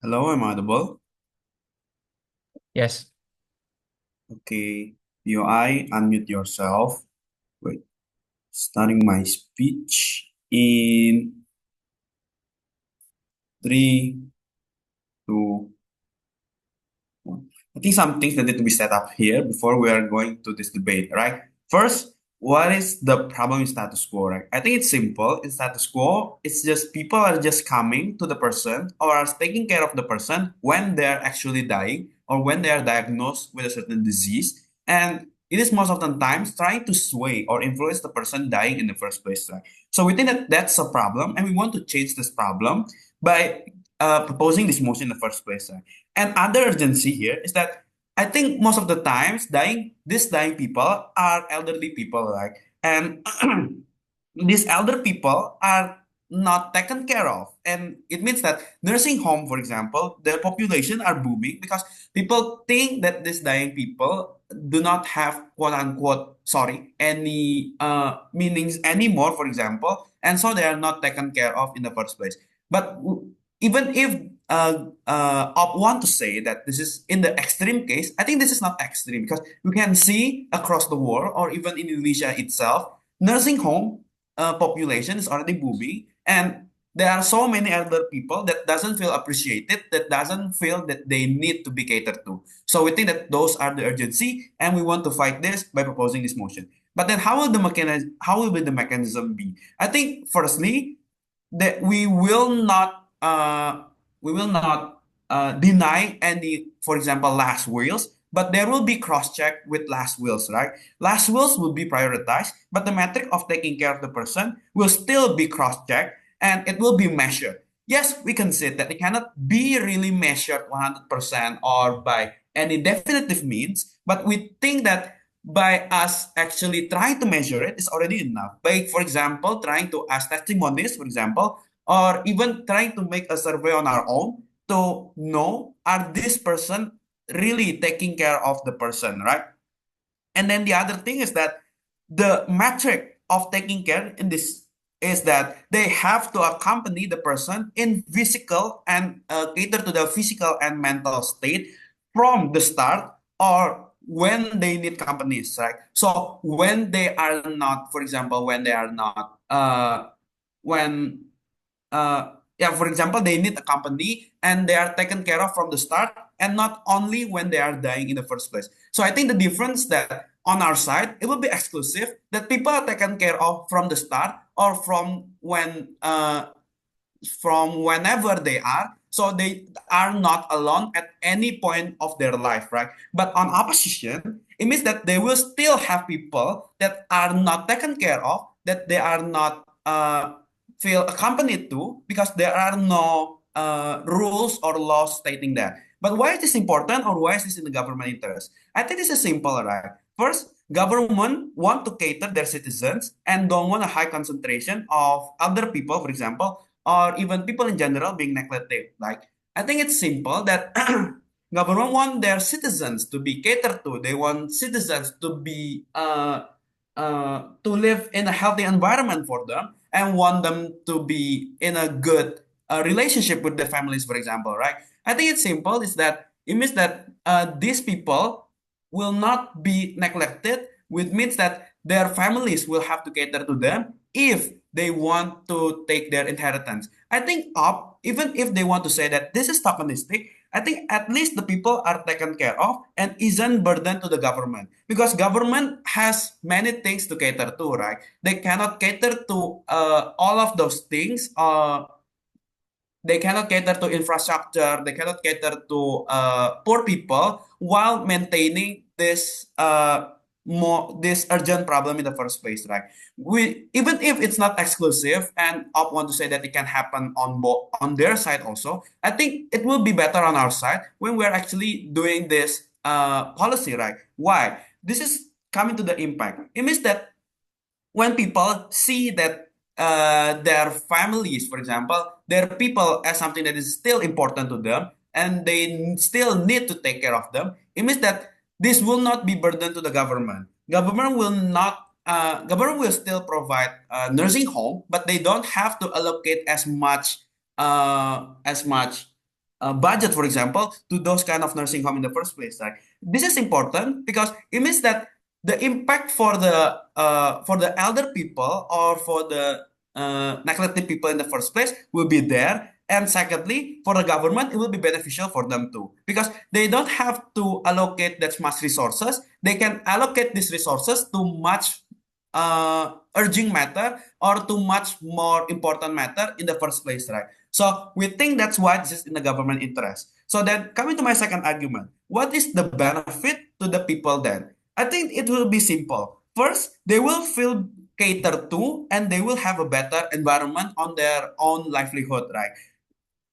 Hello, am I audible? Yes. Okay, UI, unmute yourself. Wait, starting my speech in three, two, I think some things that need to be set up here before we are going to this debate, right? First, what is the problem in status quo, right? I think it's simple. In status quo, it's just people are just coming to the person or are taking care of the person when they're actually dying or when they are diagnosed with a certain disease. And it is most of the times trying to sway or influence the person dying in the first place, right? So we think that that's a problem and we want to change this problem by proposing this motion in the first place, right? And other urgency here is that I think most of the times these dying people are elderly people, right? And these elder people are not taken care of. And it means that nursing home, for example, the population are booming because people think that these dying people do not have quote unquote, sorry, any meanings anymore, for example, and so they are not taken care of in the first place. But even if want to say that this is in the extreme case, I think this is not extreme because we can see across the world or even in Indonesia itself, nursing home population is already booming, and there are so many elder people that doesn't feel appreciated, that doesn't feel that they need to be catered to. So we think that those are the urgency, and we want to fight this by proposing this motion. But then, how will the mechanism be? I think firstly that we will not deny any, for example, last wills, but there will be cross-check with last wills, right? Last wills will be prioritized, but the metric of taking care of the person will still be cross-checked and it will be measured. Yes, we can say that it cannot be really measured 100% or by any definitive means, but we think that by us actually trying to measure it is already enough. By, for example, trying to ask testimonies, for example, or even trying to make a survey on our own to know are this person really taking care of the person, right? And then the other thing is that the metric of taking care in this is that they have to accompany the person in physical and cater to the physical and mental state from the start or when they need companies, right? So when they are not, for example, when they are not, when yeah, for example, they need a company and they are taken care of from the start and not only when they are dying in the first place. So I think the difference that on our side, it will be exclusive that people are taken care of from the start or from whenever they are. So they are not alone at any point of their life, right? But on opposition, it means that they will still have people that are not taken care of, that they are not feel accompanied to because there are no rules or laws stating that. But why is this important or why is this in the government interest? I think this is simple, right? First, government want to cater their citizens and don't want a high concentration of other people, for example, or even people in general being neglected. Like, I think it's simple that government want their citizens to be catered to. They want citizens to be to live in a healthy environment for them and want them to be in a good relationship with their families, for example, right? I think it's simple. Is that it means that these people will not be neglected, which means that their families will have to cater to them if they want to take their inheritance. I think up, even if they want to say that this is tokenistic, I think at least the people are taken care of and isn't burden to the government because government has many things to cater to, right? They cannot cater to all of those things. They cannot cater to infrastructure. They cannot cater to poor people while maintaining this urgent problem in the first place, right? We even if it's not exclusive, and I want to say that it can happen on both on their side also. I think it will be better on our side when we're actually doing this policy, right? Why? This is coming to the impact. It means that when people see that their families, for example, their people as something that is still important to them and they still need to take care of them, it means that this will not be burden to the government. Government will still provide nursing home, but they don't have to allocate as much budget, for example, to those kind of nursing home in the first place. Right? This is important because it means that the impact for the elder people or for the neglected people in the first place will be there. And secondly, for the government, it will be beneficial for them too because they don't have to allocate that much resources. They can allocate these resources to much urging matter or to much more important matter in the first place, right? So we think that's why this is in the government interest. So then coming to my second argument, what is the benefit to the people then? I think it will be simple. First, they will feel catered to and they will have a better environment on their own livelihood, right?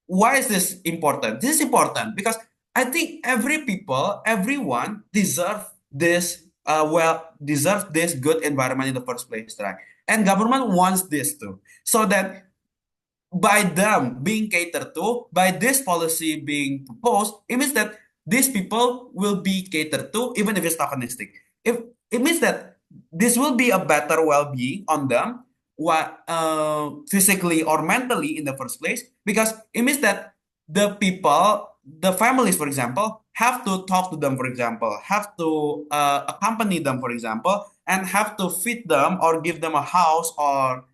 Why is this important? This is important because I think everyone deserve this good environment in the first place, right? And government wants this too. So that by them being catered to, by this policy being proposed, it means that these people will be catered to, even if it's tokenistic. If it means that this will be a better well-being on them, physically or mentally in the first place, because it means that the families, for example, have to talk to them, for example, have to accompany them, for example, and have to feed them or give them a house or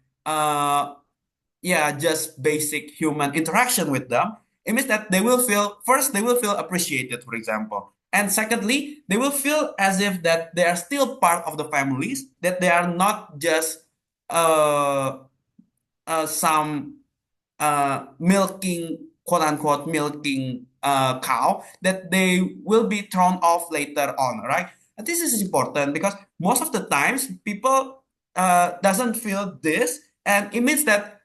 yeah, just basic human interaction with them, it means that they will feel first they will feel appreciated, for example, and secondly, they will feel as if that they are still part of the families, that they are not just uh, some milking, quote unquote, milking cow, that they will be thrown off later on, right? And this is important because most of the times people doesn't feel this, and it means that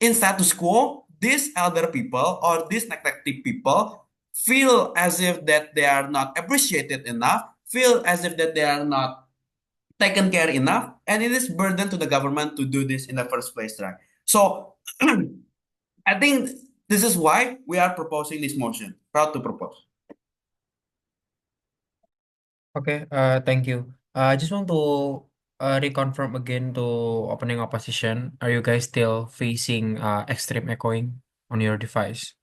in status quo, these elder people or these neglected people feel as if that they are not appreciated enough, feel as if that they are not taken care enough, and it is burden to the government to do this in the first place, right? So I think this is why we are proposing this motion. Proud to propose. Okay, thank you. I just want to reconfirm again to opening opposition. Are you guys still facing extreme echoing on your device?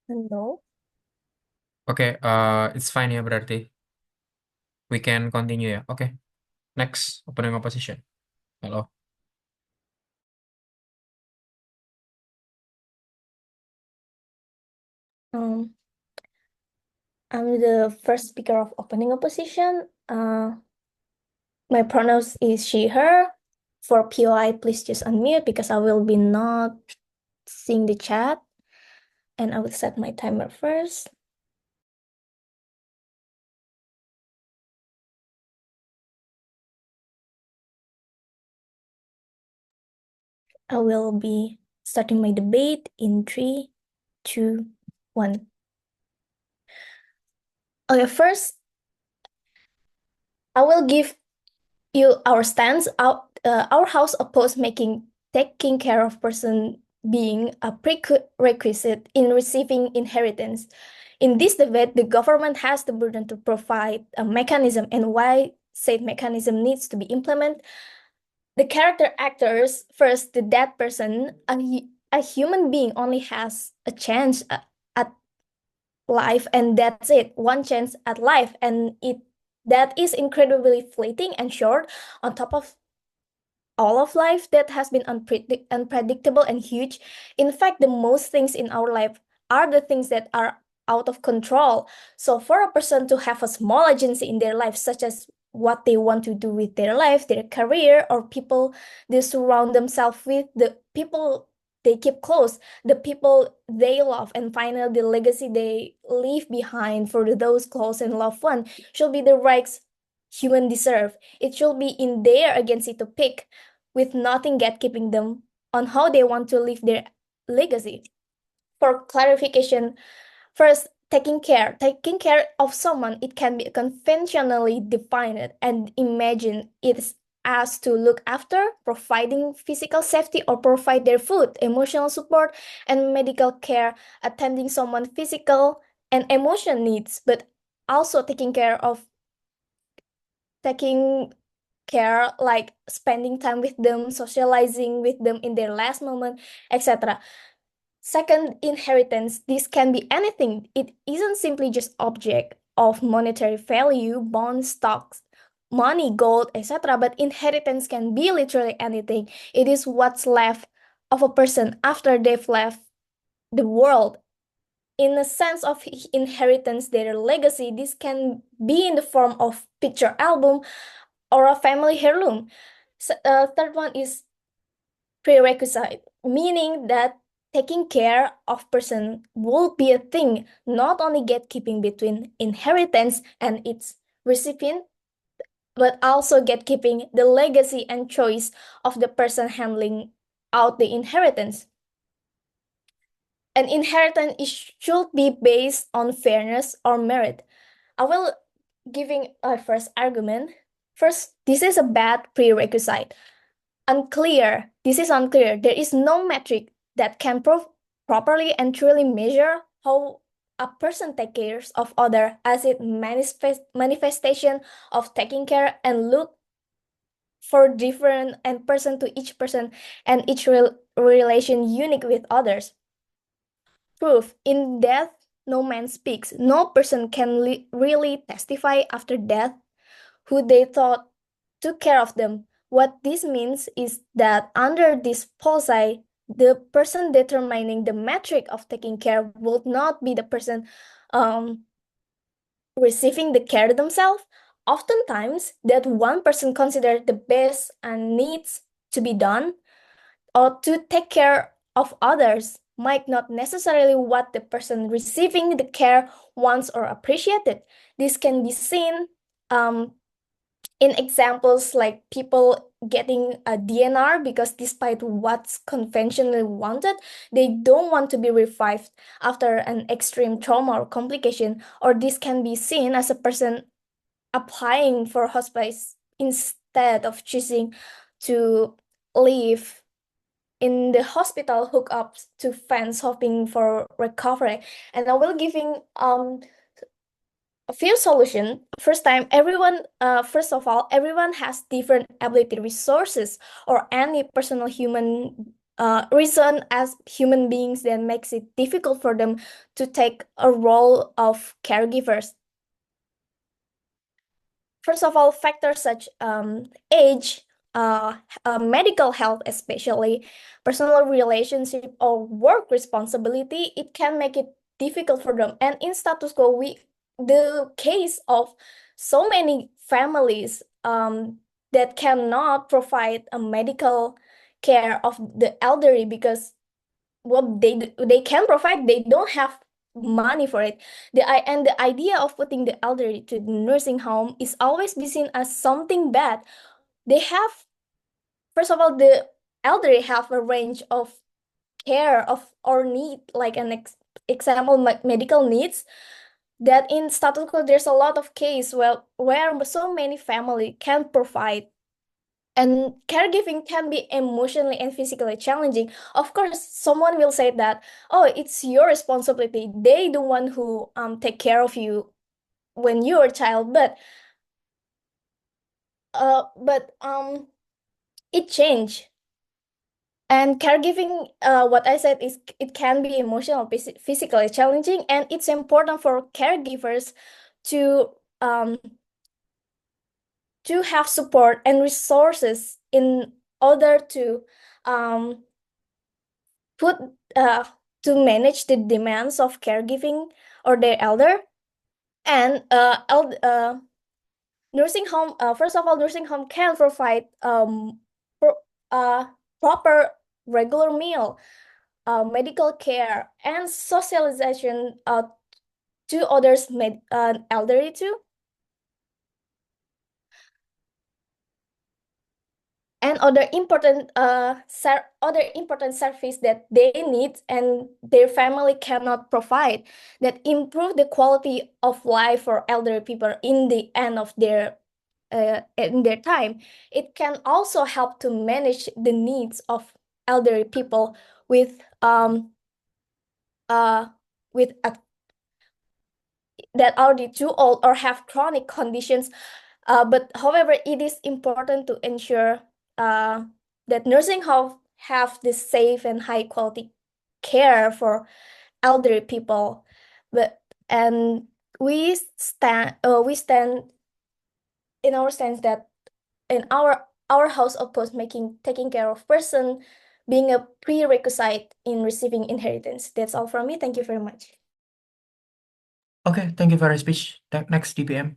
No. Okay, it's fine ya berarti. We can continue ya. Okay, next opening opposition. Hello. Um, I'm the first speaker of opening opposition. My pronouns is she, her. For POI, please just unmute because I will be not seeing the chat. And I will set my timer first. I will be starting my debate in 3, 2, 1. Okay, first, I will give you our stance. Our house opposed taking care of person being a prerequisite in receiving inheritance. In this debate, the government has the burden to provide a mechanism and why said mechanism needs to be implemented. The character actors, first, the dead person, a human being only has a chance at life, and that's it, one chance at life, and that is incredibly fleeting and short on top of all of life that has been unpredictable and huge. In fact, the most things in our life are the things that are out of control. So for a person to have a small agency in their life, such as what they want to do with their life, their career, or people they surround themselves with, the people they keep close, the people they love, and finally the legacy they leave behind for those close and loved one, should be the rights human deserve. It should be in their agency to pick, with nothing gatekeeping them on how they want to live their legacy. For clarification, first, taking care of someone, it can be conventionally defined and imagine it's as to look after, providing physical safety or provide their food, emotional support, and medical care, attending someone's physical and emotional needs, but also taking care, like spending time with them, socializing with them in their last moment, etc. Second, inheritance. This can be anything. It isn't simply just object of monetary value, bonds, stocks, money, gold, etc. But inheritance can be literally anything. It is what's left of a person after they've left the world. In a sense of inheritance, their legacy, this can be in the form of picture album or a family heirloom. Third one is prerequisite, meaning that taking care of person will be a thing, not only gatekeeping between inheritance and its recipient, but also gatekeeping the legacy and choice of the person handling out the inheritance. An inheritance should be based on fairness or merit. I will giving a first argument. First, this is a bad prerequisite. Unclear. This is unclear. There is no metric that can properly and truly measure how a person takes care of other as it manifestation of taking care and look for different and person to each person and each relation unique with others. Proof. In death, no man speaks. No person can really testify after death who they thought took care of them. What this means is that under this policy, the person determining the metric of taking care would not be the person receiving the care themselves. Oftentimes, that one person considers the best and needs to be done or to take care of others might not necessarily what the person receiving the care wants or appreciated. This can be seen in examples like people getting a DNR because despite what's conventionally wanted, they don't want to be revived after an extreme trauma or complication, or this can be seen as a person applying for hospice instead of choosing to live in the hospital hookups to fans hoping for recovery. And I will giving a few solution. First of all, everyone has different ability resources or any personal human reason as human beings that makes it difficult for them to take a role of caregivers. First of all, factors such age, medical health, especially personal relationship or work responsibility, it can make it difficult for them. And in status quo, the case of so many families that cannot provide a medical care of the elderly because what they can provide, they don't have money for it. The idea of putting the elderly to the nursing home is always be seen as something bad. They have, first of all, the elderly have a range of care of or need, like an example, medical needs, that in status quo there's a lot of case where so many family can provide. And caregiving can be emotionally and physically challenging. Of course, someone will say that, oh, it's your responsibility. They the one who take care of you when you're a child, but it changed. And caregiving, what I said is it can be emotional, physically challenging, and it's important for caregivers to um to have support and resources in order to um put to manage the demands of caregiving or their elder. And nursing home, first of all, nursing home can provide pro proper regular meal, medical care, and socialization to others elderly too. And other important service that they need and their family cannot provide that improve the quality of life for elderly people in the end of their in their time. It can also help to manage the needs of elderly people with uh with that are too old or have chronic conditions But however, it is important to ensure that nursing homes have this safe and high quality care for elderly people. But and we stand in our sense that in our house oppose making taking care of person being a prerequisite in receiving inheritance. That's all from me. Thank you very much. Okay, thank you for your speech. Next, DPM.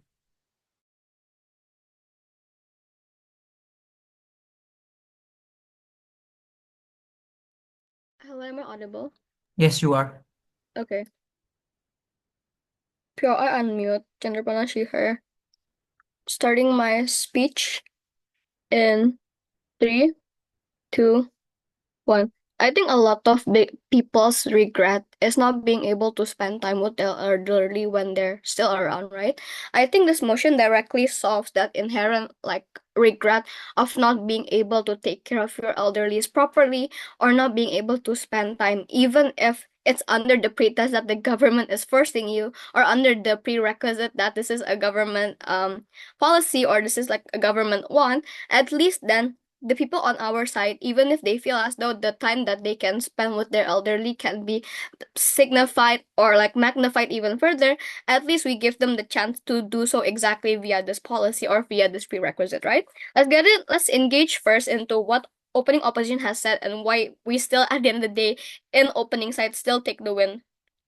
Hello, am I audible? Yes, you are. Okay. Pure I unmute, Chandrapana she, her. Starting my speech in 3, 2, 1. I think a lot of big people's regret is not being able to spend time with their elderly when they're still around, right? I think this motion directly solves that inherent regret of not being able to take care of your elderlies properly or not being able to spend time, even if it's under the pretext that the government is forcing you or under the prerequisite that this is a government policy or this is like a government want. At least then the people on our side, even if they feel as though the time that they can spend with their elderly can be signified or like magnified even further, at least we give them the chance to do so exactly via this policy or via this prerequisite, right? Let's engage first into what opening opposition has said and why we still at the end of the day in opening side still take the win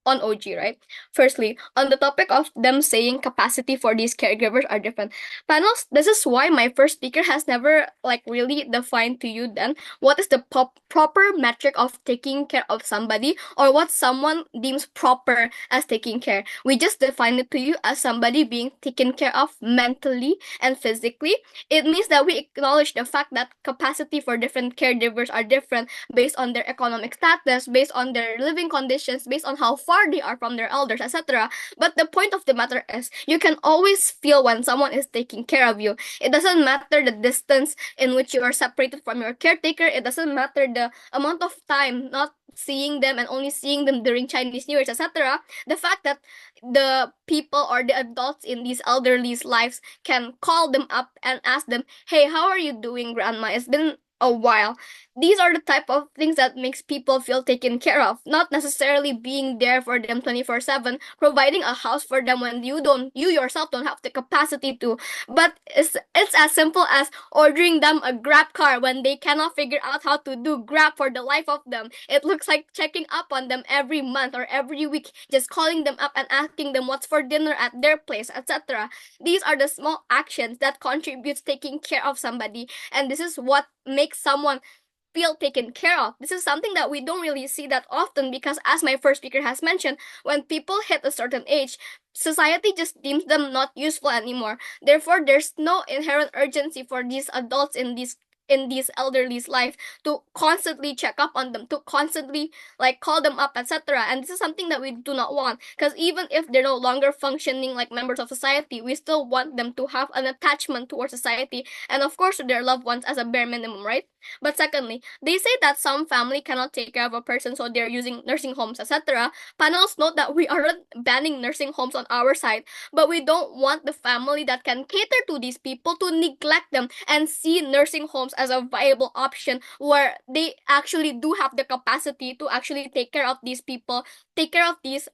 on OG, right? Firstly, on the topic of them saying capacity for these caregivers are different. Panels, this is why my first speaker has never really defined to you then what is the proper metric of taking care of somebody or what someone deems proper as taking care. We just define it to you as somebody being taken care of mentally and physically. It means that we acknowledge the fact that capacity for different caregivers are different based on their economic status, based on their living conditions, based on how far they are from their elders, etc. But the point of the matter is, you can always feel when someone is taking care of you. It doesn't matter the distance in which you are separated from your caretaker. It doesn't matter the amount of time not seeing them and only seeing them during Chinese New Year's, etc. The fact that the people or the adults in these elderly's lives can call them up and ask them, "Hey, how are you doing, grandma? It's been a while." These are the type of things that makes people feel taken care of, not necessarily being there for them 24/7, providing a house for them when you yourself don't have the capacity to. But it's as simple as ordering them a Grab car when they cannot figure out how to do Grab for the life of them. It looks like checking up on them every month or every week, just calling them up and asking them what's for dinner at their place, etc. These are the small actions that contributes taking care of somebody, and this is what makes someone feel taken care of. This is something that we don't really see that often because, as my first speaker has mentioned, when people hit a certain age, society just deems them not useful anymore. Therefore, there's no inherent urgency for these adults in these elderly's life to constantly check up on them, to constantly call them up, etc. And this is something that we do not want, because even if they're no longer functioning like members of society, we still want them to have an attachment towards society and of course to their loved ones as a bare minimum, right? But secondly, they say that some family cannot take care of a person, so they're using nursing homes, etc. Panels note that we aren't banning nursing homes on our side, but we don't want the family that can cater to these people to neglect them and see nursing homes as a viable option where they actually do have the capacity to actually take care of these people, take care of these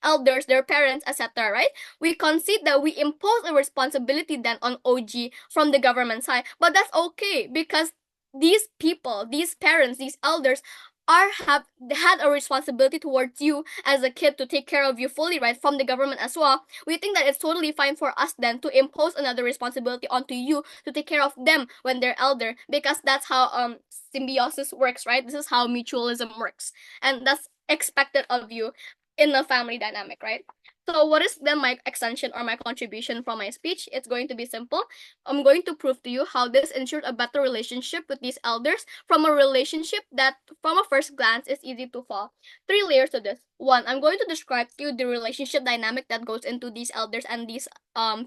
elders, their parents, etc. Right? We concede that we impose a responsibility then on OG from the government side, but that's okay because these people, these parents, these elders have had a responsibility towards you as a kid to take care of you fully, right, from the government as well. We think that it's totally fine for us then to impose another responsibility onto you to take care of them when they're elder, because that's how symbiosis works, right? This is how mutualism works, and that's expected of you in a family dynamic, right? So what is then my extension or my contribution from my speech? It's going to be simple. I'm going to prove to you how this ensures a better relationship with these elders from a relationship that, from a first glance, is easy to fall. 3 layers to this. One, I'm going to describe to you the relationship dynamic that goes into these elders and these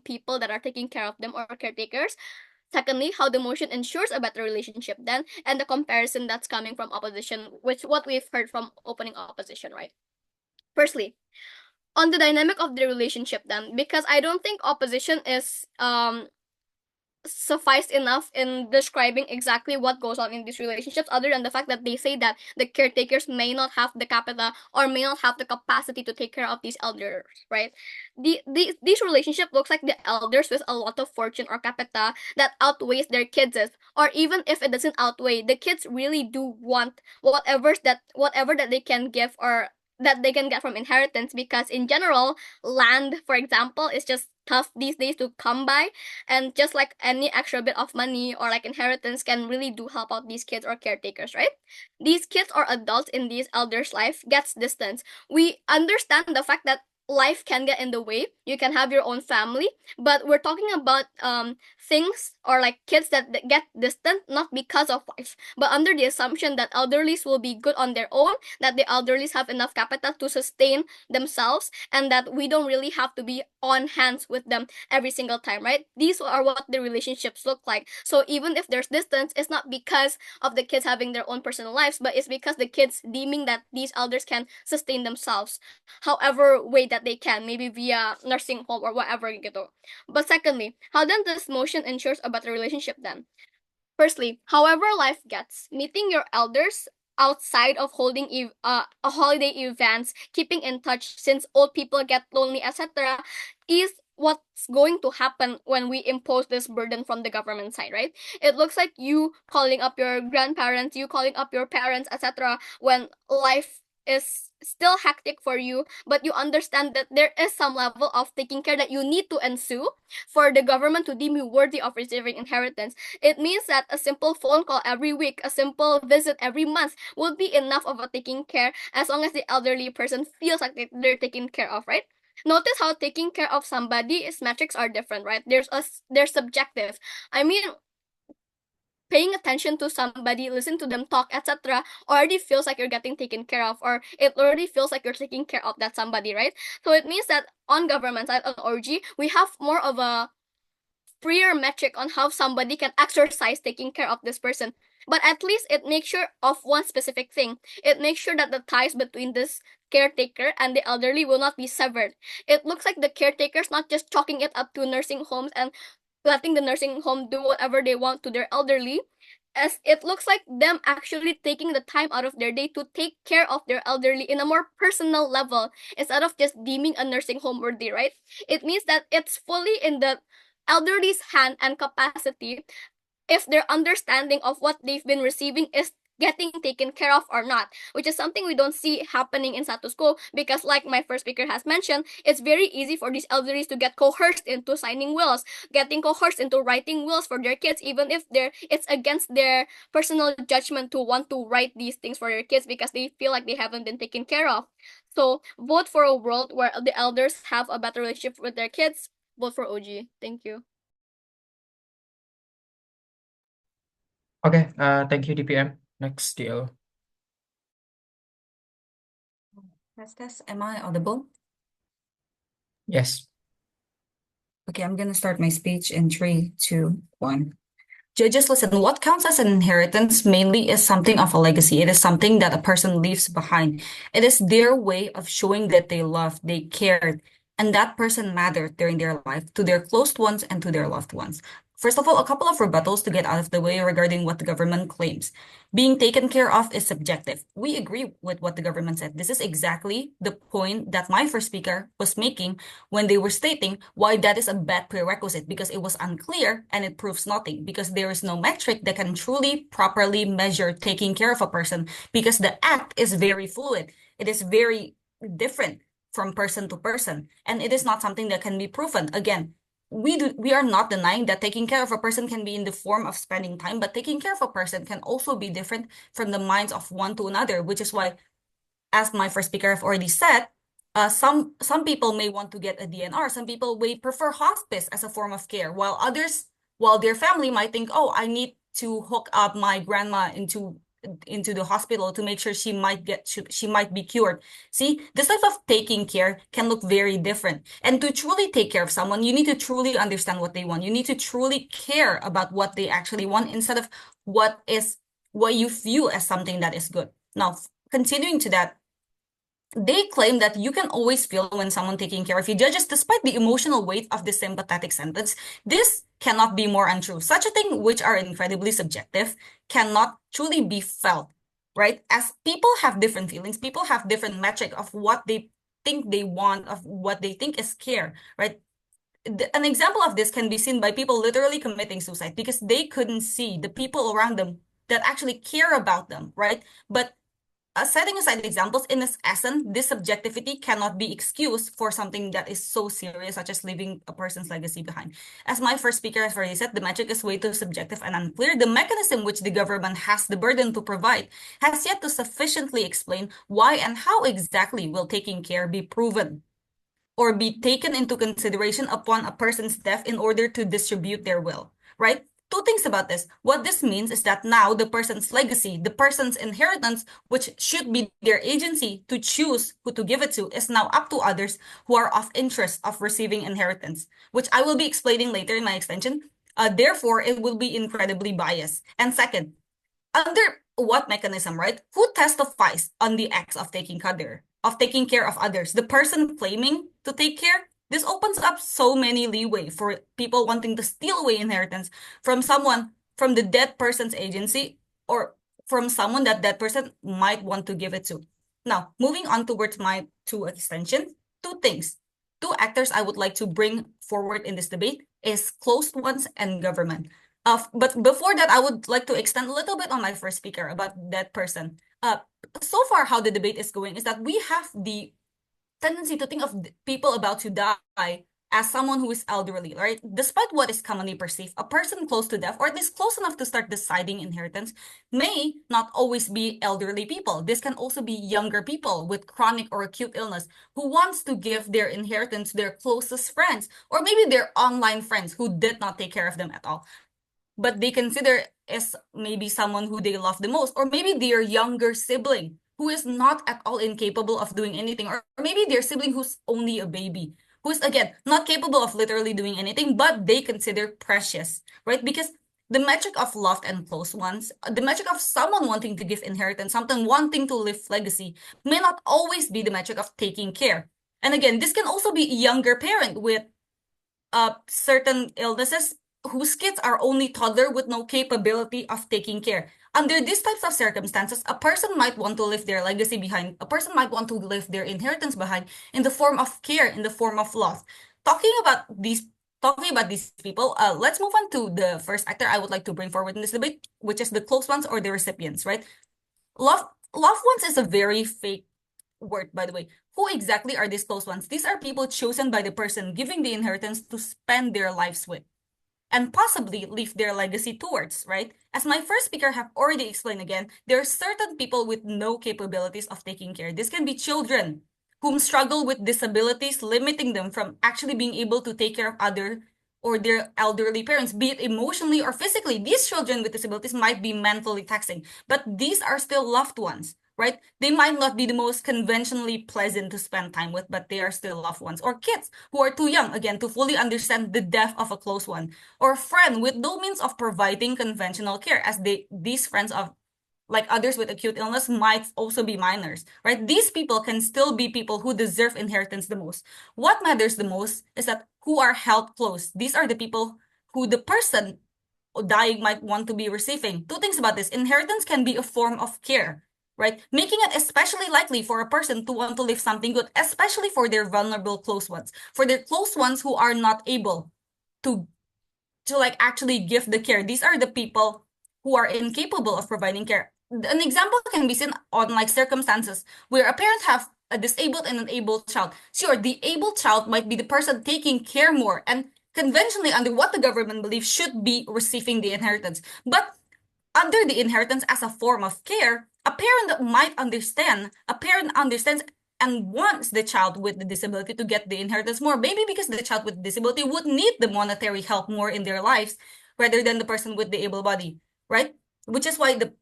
people that are taking care of them or caretakers. Secondly, how the motion ensures a better relationship then, and the comparison that's coming from opposition, which what we've heard from opening opposition, right? Firstly, on the dynamic of the relationship then, because I don't think opposition is suffice enough in describing exactly what goes on in these relationships, other than the fact that they say that the caretakers may not have the capita or may not have the capacity to take care of these elders, right? These relationship looks like the elders with a lot of fortune or capita that outweighs their kids, or even if it doesn't outweigh, the kids really do want whatever that they can give or that they can get from inheritance, because in general, land, for example, is just tough these days to come by, and just like any extra bit of money or like inheritance can really do help out these kids or caretakers, right? These kids or adults in these elders life gets distance. We understand the fact that life can get in the way, you can have your own family, but we're talking about things or like kids that get distant not because of life, but under the assumption that elderlies will be good on their own, that the elderlies have enough capital to sustain themselves, and that we don't really have to be on hands with them every single time, right? These are what the relationships look like. So even if there's distance, it's not because of the kids having their own personal lives, but it's because the kids deeming that these elders can sustain themselves however way that they can, maybe via nursing home or whatever gitu. But secondly, how then this motion ensures a better relationship then? Firstly, however life gets, meeting your elders outside of holding a holiday events, keeping in touch since old people get lonely, etc., is what's going to happen when we impose this burden from the government side, right? It looks like you calling up your grandparents, you calling up your parents, etc., when life is still hectic for you, but you understand that there is some level of taking care that you need to ensue for the government to deem you worthy of receiving inheritance. It means that a simple phone call every week, a simple visit every month would be enough of a taking care, as long as the elderly person feels like they're taken care of, right? Notice how taking care of somebody's metrics are different, right? They're subjective. I mean, paying attention to somebody, listen to them talk, etc., already feels like you're getting taken care of, or it already feels like you're taking care of that somebody, right? So it means that on government side, on ORG, we have more of a freer metric on how somebody can exercise taking care of this person. But at least it makes sure of one specific thing. It makes sure that the ties between this caretaker and the elderly will not be severed. It looks like the caretaker's not just chalking it up to nursing homes and letting the nursing home do whatever they want to their elderly, as it looks like them actually taking the time out of their day to take care of their elderly in a more personal level instead of just deeming a nursing home worthy, right? It means that it's fully in the elderly's hand and capacity if their understanding of what they've been receiving is getting taken care of or not, which is something we don't see happening in status quo, because like my first speaker has mentioned, it's very easy for these elderlies to get coerced into signing wills, getting coerced into writing wills for their kids, even if it's against their personal judgment to want to write these things for their kids because they feel like they haven't been taken care of. So vote for a world where the elders have a better relationship with their kids. Vote for OG. Thank you. Okay, thank you, DPM. Next, DL. Test. Am I audible? Yes. Okay, I'm gonna start my speech in 3, 2, 1. Judges, listen, what counts as an inheritance mainly is something of a legacy. It is something that a person leaves behind. It is their way of showing that they loved, they cared, and that person mattered during their life to their close ones and to their loved ones. First of all, a couple of rebuttals to get out of the way regarding what the government claims. Being taken care of is subjective. We agree with what the government said. This is exactly the point that my first speaker was making when they were stating why that is a bad prerequisite, because it was unclear and it proves nothing, because there is no metric that can truly properly measure taking care of a person, because the act is very fluid. It is very different from person to person, and it is not something that can be proven. Again, we are not denying that taking care of a person can be in the form of spending time, but taking care of a person can also be different from the minds of one to another, which is why, as my first speaker have already said, some people may want to get a DNR. Some people may prefer hospice as a form of care, while others, while their family might think, oh, I need to hook up my grandma into the hospital to make sure she might be cured. See, this type of taking care can look very different. And to truly take care of someone, you need to truly understand what they want. You need to truly care about what they actually want instead of what you view as something that is good. Now, continuing to that, they claim that you can always feel when someone taking care of you judges despite the emotional weight of the sympathetic sentence. This cannot be more untrue. Such a thing, which are incredibly subjective, cannot truly be felt, right? As people have different feelings, people have different metric of what they think they want, of what they think is care, right? An example of this can be seen by people literally committing suicide because they couldn't see the people around them that actually care about them, right? But setting aside examples, in its essence, this subjectivity cannot be excused for something that is so serious, such as leaving a person's legacy behind. As my first speaker has already said, the metric is way too subjective and unclear. The mechanism which the government has the burden to provide has yet to sufficiently explain why and how exactly will taking care be proven or be taken into consideration upon a person's death in order to distribute their will, right? Two things about this. What this means is that now the person's legacy, the person's inheritance, which should be their agency to choose who to give it to, is now up to others who are of interest of receiving inheritance, which I will be explaining later in my extension. Therefore, it will be incredibly biased. And second, under what mechanism, right? Who testifies on the acts of taking care of others? The person claiming to take care? This opens up so many leeway for people wanting to steal away inheritance from someone, from the dead person's agency, or from someone that person might want to give it to. Now, moving on towards my two extension, two things. Two actors I would like to bring forward in this debate is closed ones and government. But before that, I would like to extend a little bit on my first speaker about that person. So far, how the debate is going is that we have the tendency to think of people about to die as someone who is elderly, right? Despite what is commonly perceived, a person close to death, or at least close enough to start deciding inheritance, may not always be elderly people. This can also be younger people with chronic or acute illness who wants to give their inheritance to their closest friends, or maybe their online friends who did not take care of them at all, but they consider as maybe someone who they love the most, or maybe their younger sibling who is not at all incapable of doing anything, or maybe their sibling who's only a baby, who's again not capable of literally doing anything, but they consider precious, right? Because the metric of loved and close ones, the metric of someone wanting to give inheritance, someone wanting to leave legacy, may not always be the metric of taking care. And again, this can also be a younger parent with certain illnesses whose kids are only toddler with no capability of taking care. Under these types of circumstances, a person might want to leave their legacy behind. A person might want to leave their inheritance behind in the form of care, in the form of love. Talking about these people, let's move on to the first actor I would like to bring forward in this debate, which is the close ones or the recipients, right? Loved ones is a very fake word, by the way. Who exactly are these close ones? These are people chosen by the person giving the inheritance to spend their lives with and possibly leave their legacy towards, right? As my first speaker have already explained again, there are certain people with no capabilities of taking care. This can be children whom struggle with disabilities, limiting them from actually being able to take care of other or their elderly parents, be it emotionally or physically. These children with disabilities might be mentally taxing, but these are still loved ones, right? They might not be the most conventionally pleasant to spend time with, but they are still loved ones. Or kids who are too young, again, to fully understand the death of a close one. Or friend with no means of providing conventional care, as these friends of like others with acute illness might also be minors, right? These people can still be people who deserve inheritance the most. What matters the most is that who are held close. These are the people who the person dying might want to be receiving. Two things about this. Inheritance can be a form of care, right? Making it especially likely for a person to want to leave something good, especially for their vulnerable close ones, for their close ones who are not able to like actually give the care. These are the people who are incapable of providing care. An example can be seen on like circumstances where a parent have a disabled and an able child. Sure, the able child might be the person taking care more and conventionally under what the government believes should be receiving the inheritance. But under the inheritance as a form of care, a parent understands and wants the child with the disability to get the inheritance more, maybe because the child with disability would need the monetary help more in their lives rather than the person with the able body, right? Which is why the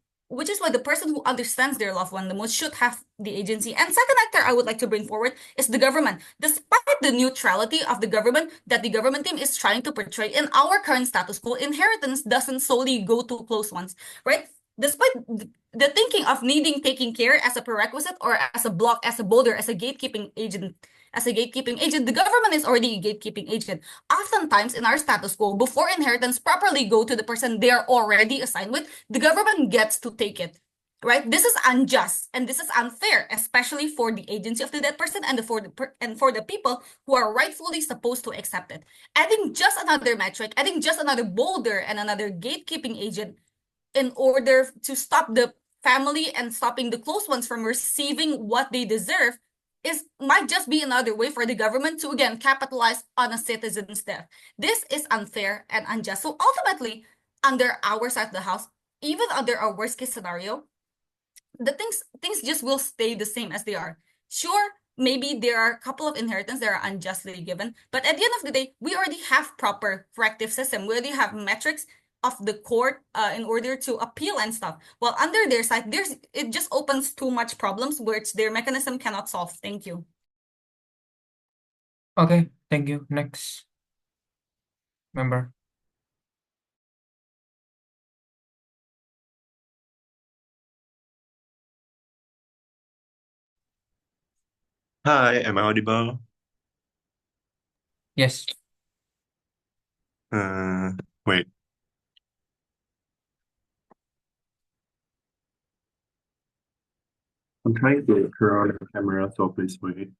person who understands their loved one the most should have the agency. And second actor I would like to bring forward is the government. Despite the neutrality of the government that the government team is trying to portray in our current status quo, inheritance doesn't solely go to close ones, right? despite the thinking of needing taking care as a prerequisite or as a block, as a boulder, as a gatekeeping agent, the government is already a gatekeeping agent. Oftentimes in our status quo, before inheritance properly go to the person they are already assigned with, the government gets to take it. Right? This is unjust and this is unfair, especially for the agency of the dead person and for the people who are rightfully supposed to accept it. Adding just another metric, adding just another boulder and another gatekeeping agent in order to stop the family and stopping the close ones from receiving what they deserve might just be another way for the government to again capitalize on a citizen's death. This is unfair and unjust. So ultimately, under our side of the house, even under our worst case scenario, the things just will stay the same as they are. Sure, maybe there are a couple of inheritance that are unjustly given, but at the end of the day, we already have proper corrective system. We already have metrics of the court in order to appeal and stuff. While under their side, it just opens too much problems which their mechanism cannot solve. Thank you. Okay, thank you. Next member. Hi, am I audible? Yes. Wait. I'm trying to turn on the camera, so please wait.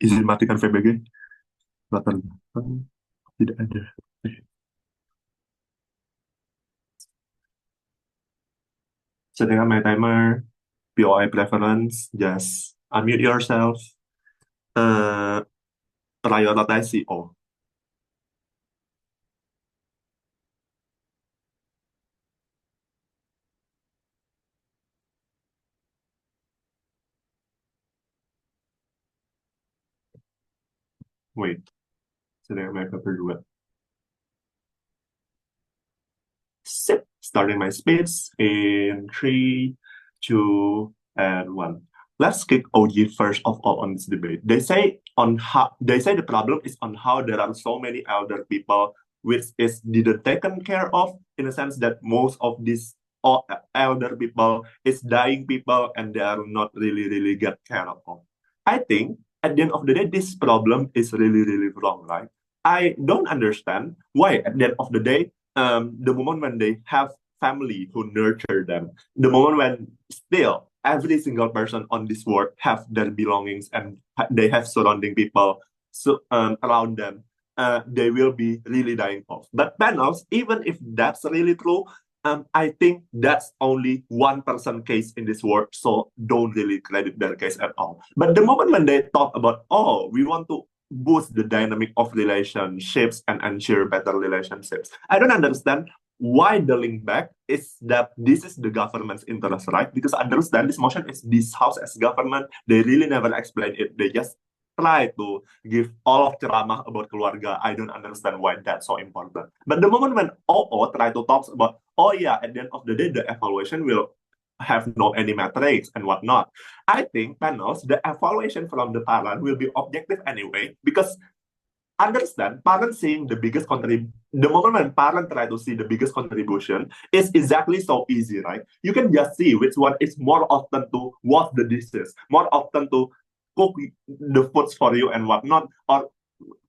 Izin matikan VBG. Latar belakang tidak ada. Setting up my timer. POI preference. Just unmute yourself. Prioritize CO. Wait. Setting up my paper dua. Sip. Starting my speech in 3, 2, and 1. Let's kick OG first of all on this debate. They say the problem is on how there are so many elder people which is didn't taken care of, in a sense that most of these elder people is dying people and they are not really get care of. I think at the end of the day, this problem is really wrong, right? I don't understand why at the end of the day, the moment when they have family who nurture them, the moment when still every single person on this world have their belongings and they have surrounding people around them, they will be really dying off. But panels, even if that's really true, I think that's only 1% case in this world, so don't really credit their case at all. But the moment when they talk about, oh, we want to boost the dynamic of relationships and ensure better relationships, I don't understand why the link back is that this is the government's interest, right? Because I understand this motion is this house as government. They really never explain it. They just try to give all of ceramah about keluarga. I don't understand why that's so important. But the moment when OO try to talk about, oh yeah, at the end of the day, the evaluation will have no any metrics and whatnot. I think panels, the evaluation from the parent will be objective anyway, because understand parents seeing the biggest contribution. The moment when parents try to see the biggest contribution is exactly so easy, right? You can just see which one is more often to wash the dishes, more often to cook the foods for you and whatnot, or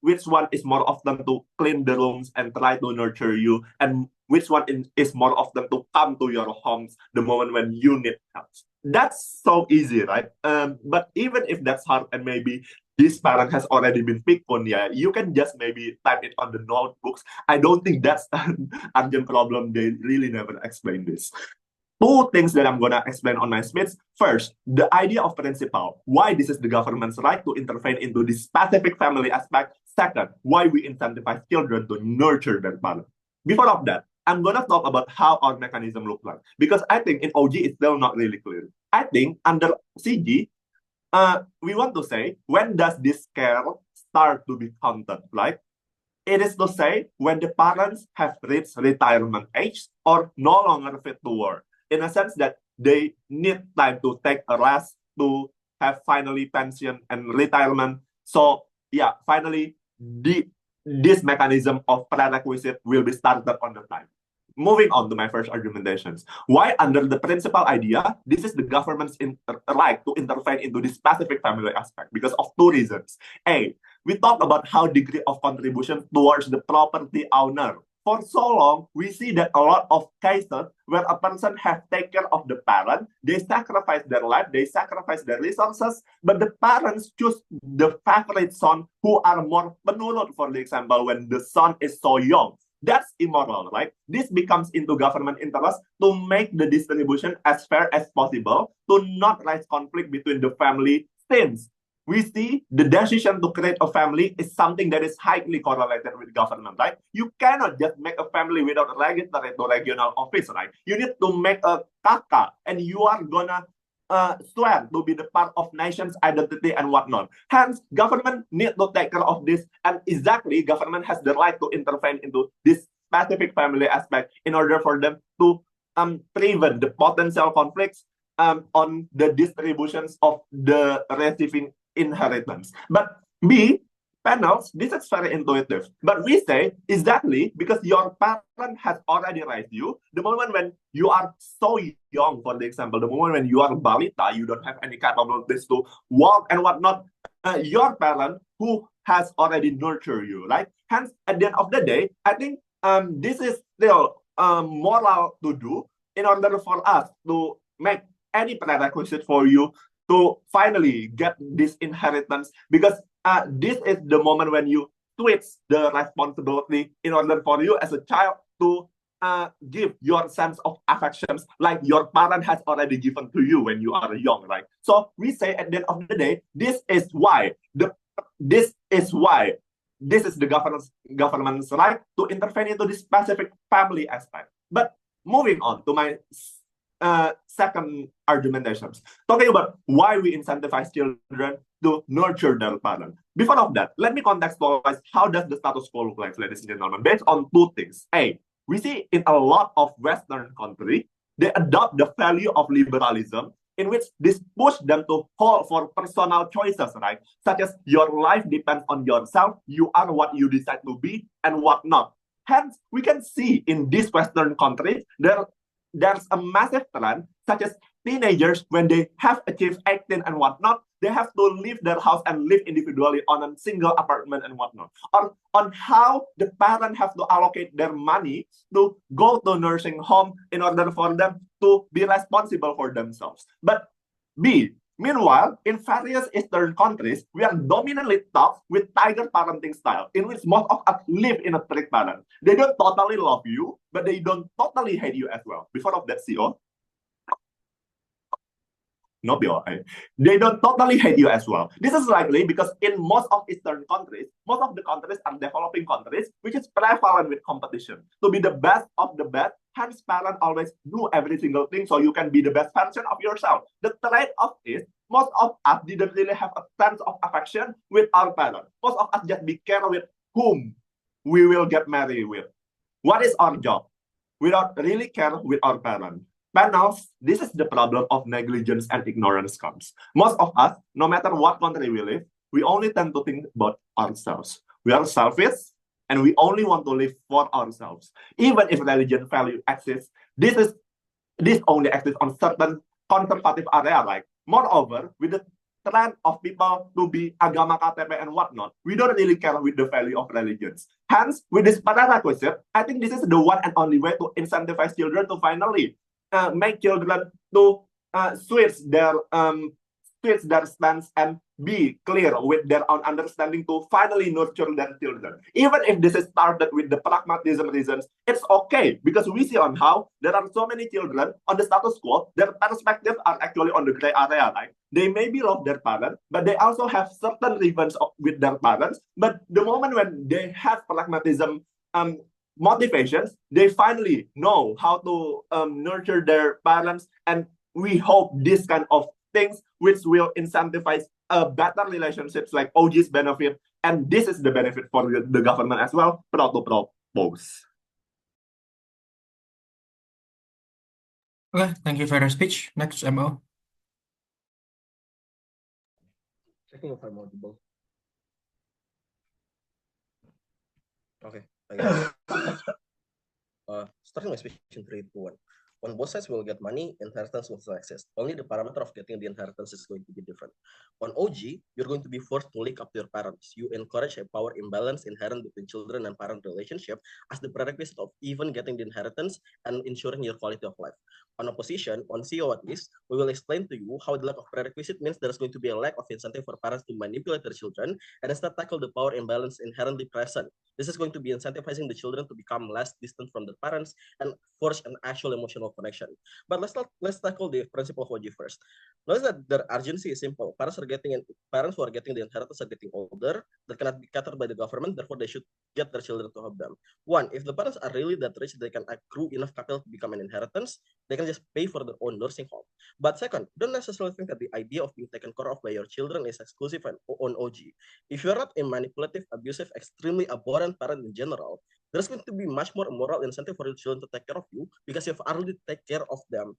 which one is more often to clean the rooms and try to nurture you, and which one is more often to come to your homes the moment when you need help. That's so easy, right? But even if that's hard and maybe this parent has already been picked on, yeah, you can just maybe type it on the notebooks. I don't think that's an urgent problem. They really never explain this. Two things that I'm gonna explain on my speech. First, the idea of principle. Why this is the government's right to intervene into this specific family aspect. Second, why we incentivize children to nurture their parents. Before of that, I'm gonna talk about how our mechanism looks like, because I think in OG it's still not really clear. I think under CG, we want to say, when does this care start to be counted, right? It is to say when the parents have reached retirement age or no longer fit to work, in a sense that they need time to take a rest, to have finally pension and retirement. So finally, this mechanism of prerequisite will be started on the time. Moving on to my first argumentations. Why, under the principal idea, this is the government's right to intervene into this specific family aspect? Because of two reasons. A, we talk about how degree of contribution towards the property owner. For so long, we see that a lot of cases where a person has taken care of the parent, they sacrifice their life, they sacrifice their resources, but the parents choose the favorite son who are more penurut, for the example, when the son is so young. That's immoral, right? This becomes into government interest to make the distribution as fair as possible, to not raise conflict between the family since we see the decision to create a family is something that is highly correlated with government, right? You cannot just make a family without register to regional office, right? You need to make a kaka, and you are gonna swear to be the part of nation's identity and whatnot. Hence, government need to take care of this, and exactly, government has the right to intervene into this specific family aspect in order for them to prevent the potential conflicts on the distributions of the receiving inheritance. But B, panels, this is very intuitive. But we say, exactly, because your parent has already raised you, the moment when you are so young, for the example, the moment when you are balita, you don't have any capabilities to walk and whatnot, your parent who has already nurtured you, right? Hence, at the end of the day, I think this is still moral to do in order for us to make any prerequisite for you to finally get this inheritance, because this is the moment when you switch the responsibility in order for you as a child to give your sense of affections like your parent has already given to you when you are young, right? So we say at the end of the day, this is the government's right to intervene into this specific family aspect. But moving on to my second argumentations, talking about why we incentivize children to nurture their parent. Before of that, let me contextualize how does the status quo look like, ladies and gentlemen, based on two things. A, we see in a lot of Western countries, they adopt the value of liberalism, in which this push them to call for personal choices, right? Such as your life depends on yourself, you are what you decide to be and what not. Hence, we can see in these Western countries, there's a massive trend, such as teenagers, when they have achieved 18 and whatnot, they have to leave their house and live individually on a single apartment and whatnot. Or on how the parents have to allocate their money to go to nursing home in order for them to be responsible for themselves. But B, meanwhile, in various Eastern countries, we are dominantly taught with tiger parenting style, in which most of us live in a strict parent. They don't totally love you, but they don't totally hate you as well. Before of that, CO, no BOI. They don't totally hate you as well. This is likely because in most of Eastern countries, most of the countries are developing countries, which is prevalent with competition. To be the best of the best, hence parents always do every single thing so you can be the best version of yourself. The trade-off is most of us didn't really have a sense of affection with our parents. Most of us just be care with whom we will get married with. What is our job? We don't really care with our parents. Panels, this is the problem of negligence and ignorance comes. Most of us, no matter what country we live, we only tend to think about ourselves. We are selfish, and we only want to live for ourselves. Even if religion value exists, this only exists on certain conservative area, right? Moreover, with the trend of people to be agama KTP and whatnot, we don't really care with the value of religions. Hence, with this prerequisite, I think this is the one and only way to incentivize children to finally make children to switch their stance and be clear with their own understanding to finally nurture their children. Even if this is started with the pragmatism reasons, it's okay, because we see on how there are so many children on the status quo, their perspectives are actually on the gray area, right? They maybe love their parents, but they also have certain revenge with their parents. But the moment when they have pragmatism motivations, they finally know how to nurture their parents, and we hope this kind of things which will incentivize better relationships like OG's benefit, and this is the benefit for the government as well, proud to propose. Okay, thank you for your speech. Next, MO. Checking if I'm audible. Okay, I guess. Starting my speech in 3, 2, 1. When both sides will get money, inheritance will still exist. Only the parameter of getting the inheritance is going to be different. On OG, you're going to be forced to link up to your parents. You encourage a power imbalance inherent between children and parent relationship as the prerequisite of even getting the inheritance and ensuring your quality of life. On opposition, on CO at least, we will explain to you how the lack of prerequisite means there's going to be a lack of incentive for parents to manipulate their children and instead tackle the power imbalance inherently present. This is going to be incentivizing the children to become less distant from their parents and forge an actual emotional connection. But let's tackle the principle of OG first. Notice that their urgency is simple. Parents who are getting the inheritance are getting older, that cannot be catered by the government, therefore they should get their children to help them. One, if the parents are really that rich, they can accrue enough capital to become an inheritance, they can just pay for their own nursing home. But second, don't necessarily think that the idea of being taken care of by your children is exclusive and on OG. If you're not a manipulative, abusive, extremely abhorrent parent in general, there's going to be much more moral incentive for your children to take care of you because you've already take care of them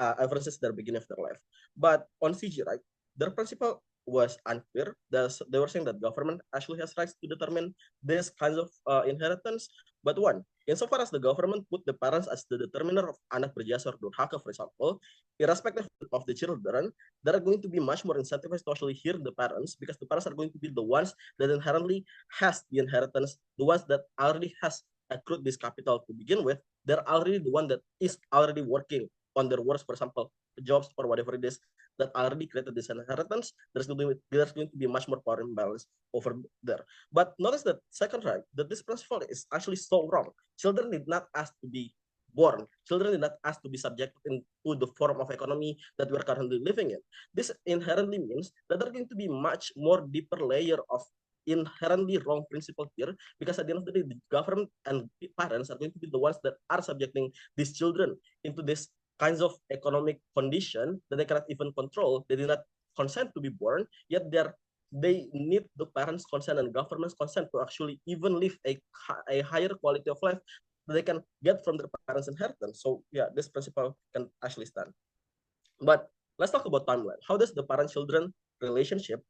ever since the beginning of their life. But on CG, right, their principle was unclear. They were saying that government actually has rights to determine this kinds of inheritance. But one, insofar as the government put the parents as the determiner of anak berjasa or durhaka, for example, irrespective of the children, they're going to be much more incentivized to actually hear the parents because the parents are going to be the ones that inherently has the inheritance, the ones that already has accrued this capital to begin with. They're already the one that is already working on their works, for example, jobs or whatever it is that already created this inheritance. There's going to be much more power imbalance over there. But notice that second right, that this principle is actually so wrong. Children did not ask to be born. Children did not ask to be subjected into the form of economy that we're currently living in. This inherently means that there's going to be much more deeper layer of inherently wrong principle here, because at the end of the day, the government and parents are going to be the ones that are subjecting these children into this kinds of economic condition that they cannot even control. They did not consent to be born, yet they need the parents' consent and government's consent to actually even live a higher quality of life that they can get from their parents' inheritance. So yeah, this principle can actually stand. But let's talk about timeline. How does the parent-children relationship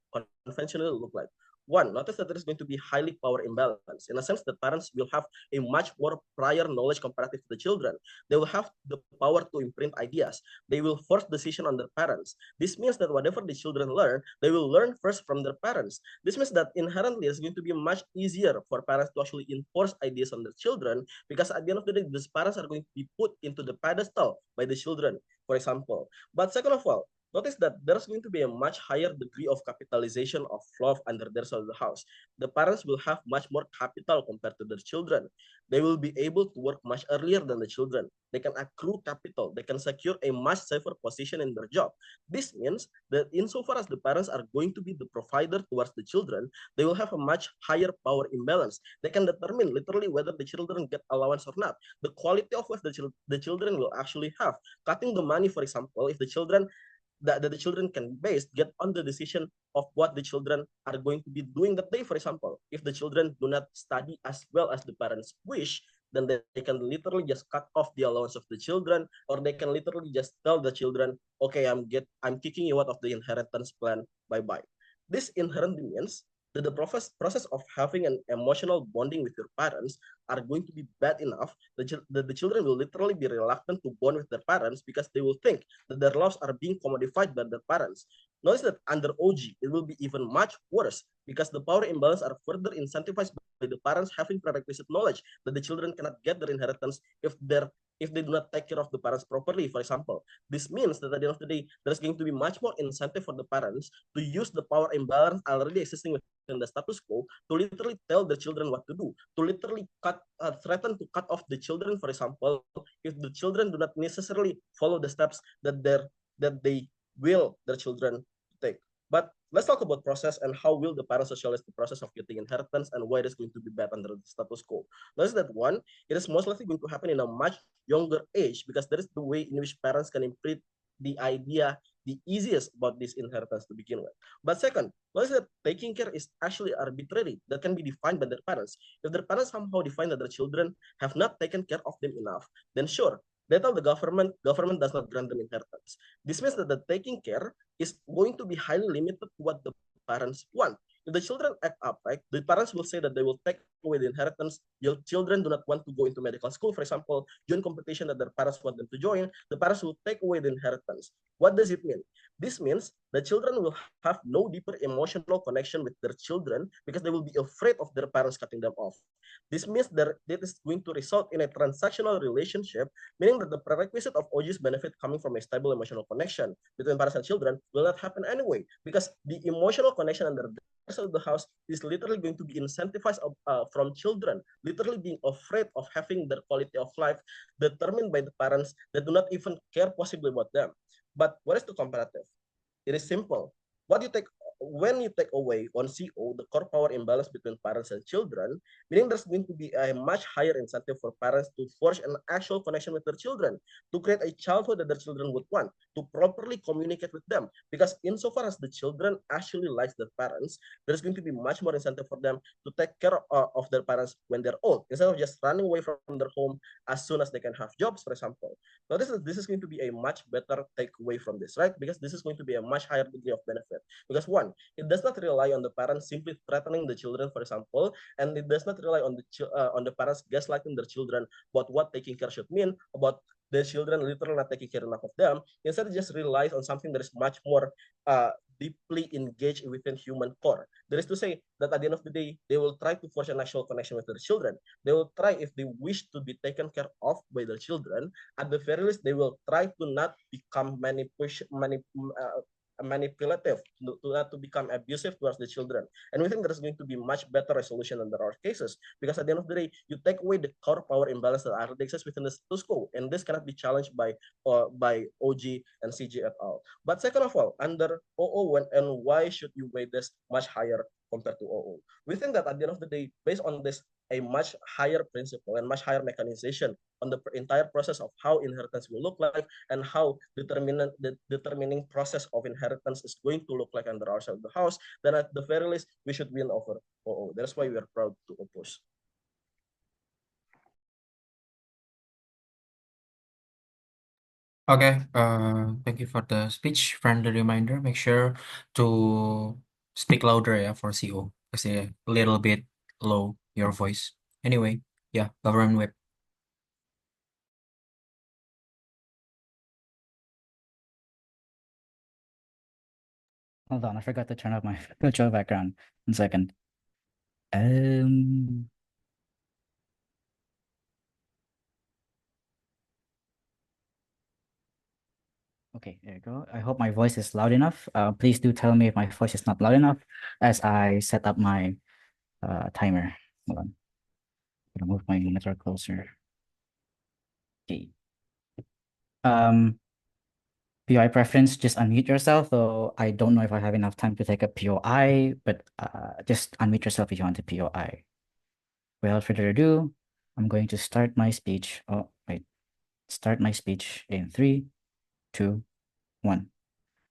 conventionally look like? One, notice that there is going to be highly power imbalance. In a sense, the parents will have a much more prior knowledge comparative to the children. They will have the power to imprint ideas. They will force decision on their parents. This means that whatever the children learn, they will learn first from their parents. This means that inherently it's going to be much easier for parents to actually enforce ideas on their children, because at the end of the day, these parents are going to be put into the pedestal by the children, for example. But second of all, notice that there's going to be a much higher degree of capitalization of love under their side of the house. The parents will have much more capital compared to their children. They will be able to work much earlier than the children. They can accrue capital. They can secure a much safer position in their job. This means that insofar as the parents are going to be the provider towards the children, they will have a much higher power imbalance. They can determine literally whether the children get allowance or not. The quality of life the children will actually have. Cutting the money, for example, if the children that the children can get on the decision of what the children are going to be doing that day. For example, if the children do not study as well as the parents wish, then they can literally just cut off the allowance of the children, or they can literally just tell the children, okay, I'm kicking you out of the inheritance plan, bye bye. This inherently means that the process of having an emotional bonding with your parents are going to be bad enough that the children will literally be reluctant to bond with their parents because they will think that their loves are being commodified by their parents. Notice that under OG, it will be even much worse because the power imbalance are further incentivized by the parents having prerequisite knowledge that the children cannot get their inheritance if they do not take care of the parents properly, for example. This means that at the end of the day, there's going to be much more incentive for the parents to use the power imbalance already existing within the status quo to literally tell the children what to do, to literally threaten to cut off the children, for example, if the children do not necessarily follow the steps that they will their children take. But let's talk about process and how will the parents socialize the process of getting inheritance and why it is going to be bad under the status quo. Notice that one, it is most likely going to happen in a much younger age because that is the way in which parents can imprint the idea the easiest about this inheritance to begin with. But second, notice that taking care is actually arbitrary that can be defined by their parents. If their parents somehow define that their children have not taken care of them enough, then sure, they tell the government does not grant them inheritance. This means that the taking care is going to be highly limited to what the parents want. If the children act up, right, the parents will say that they will take away the inheritance. Your children do not want to go into medical school, for example, join competition that their parents want them to join, the parents will take away the inheritance. What does it mean? This means the children will have no deeper emotional connection with their children because they will be afraid of their parents cutting them off. This means that it is going to result in a transactional relationship, meaning that the prerequisite of OG's benefit coming from a stable emotional connection between parents and children will not happen anyway, because the emotional connection under the rest of the house is literally going to be incentivized from children, literally being afraid of having their quality of life determined by the parents that do not even care possibly about them. But what is the comparative? It is simple. What you take when you take away on CO the core power imbalance between parents and children, meaning there's going to be a much higher incentive for parents to forge an actual connection with their children, to create a childhood that their children would want, to properly communicate with them. Because insofar as the children actually like their parents, there's going to be much more incentive for them to take care of their parents when they're old, instead of just running away from their home as soon as they can have jobs, for example. So this is going to be a much better takeaway from this, right? Because this is going to be a much higher degree of benefit. Because one, it does not rely on the parents simply threatening the children, for example, and it does not rely on the parents gaslighting their children about what taking care should mean, about the children literally not taking care enough of them. Instead, it just relies on something that is much more deeply engaged within human core. That is to say that at the end of the day, they will try to forge an actual connection with their children. They will try, if they wish to be taken care of by their children, at the very least, they will try to not become manipulative, to become abusive towards the children. And we think there's going to be much better resolution under our cases, because at the end of the day, you take away the core power imbalance that already exists within the status quo, and this cannot be challenged by OG and CG et al. But second of all, under OO, and why should you weigh this much higher compared to OO? We think that at the end of the day, based on this, a much higher principle and much higher mechanization on the entire process of how inheritance will look like, and how the determining process of inheritance is going to look like under our side of the house, then at the very least, we should win over OO. That's why we are proud to oppose. Okay, thank you for the speech. Friendly reminder, make sure to speak louder, yeah, for CO. Because a little bit low, your voice. Anyway, yeah, government whip. Hold on, I forgot to turn off my virtual background. 1 second. Um, okay, there you go. I hope my voice is loud enough. Please do tell me if my voice is not loud enough as I set up my timer. Hold on. I'm gonna move my monitor closer. Okay. POI preference, just unmute yourself, though I don't know if I have enough time to take a POI, but just unmute yourself if you want to POI. Without further ado, I'm going to start my speech. Oh, wait. Start my speech in 3, 2, 1.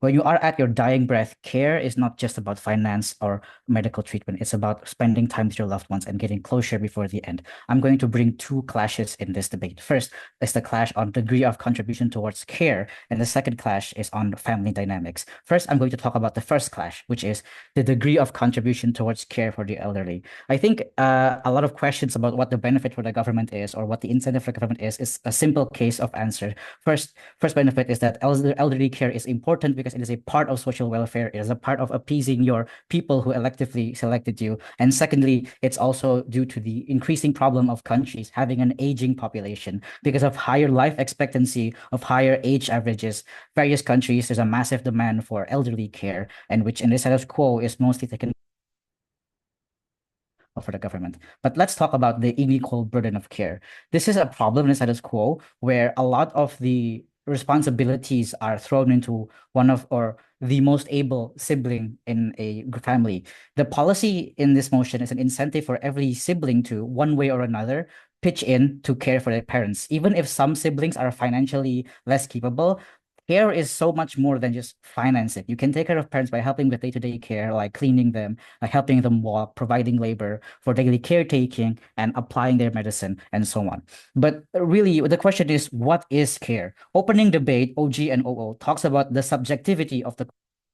When you are at your dying breath, care is not just about finance or medical treatment. It's about spending time with your loved ones and getting closure before the end. I'm going to bring 2 clashes in this debate. First is the clash on degree of contribution towards care, and the second clash is on family dynamics. First, I'm going to talk about the first clash, which is the degree of contribution towards care for the elderly. I think a lot of questions about what the benefit for the government is or what the incentive for the government is a simple case of answer. First benefit is that elderly care is important because it is a part of social welfare. It is a part of appeasing your people who electively selected you. And secondly, it's also due to the increasing problem of countries having an aging population. Because of higher life expectancy, of higher age averages, various countries, there's a massive demand for elderly care, and which in the status quo is mostly taken for the government. But let's talk about the unequal burden of care. This is a problem in the status quo where a lot of the responsibilities are thrown into one of or the most able sibling in a family. The policy in this motion is an incentive for every sibling to, one way or another, pitch in to care for their parents. Even if some siblings are financially less capable, care is so much more than just financing. You can take care of parents by helping with day-to-day care, like cleaning them, helping them walk, providing labor for daily caretaking, and applying their medicine, and so on. But really, the question is, what is care? Opening debate, OG and OO, talks about the subjectivity of the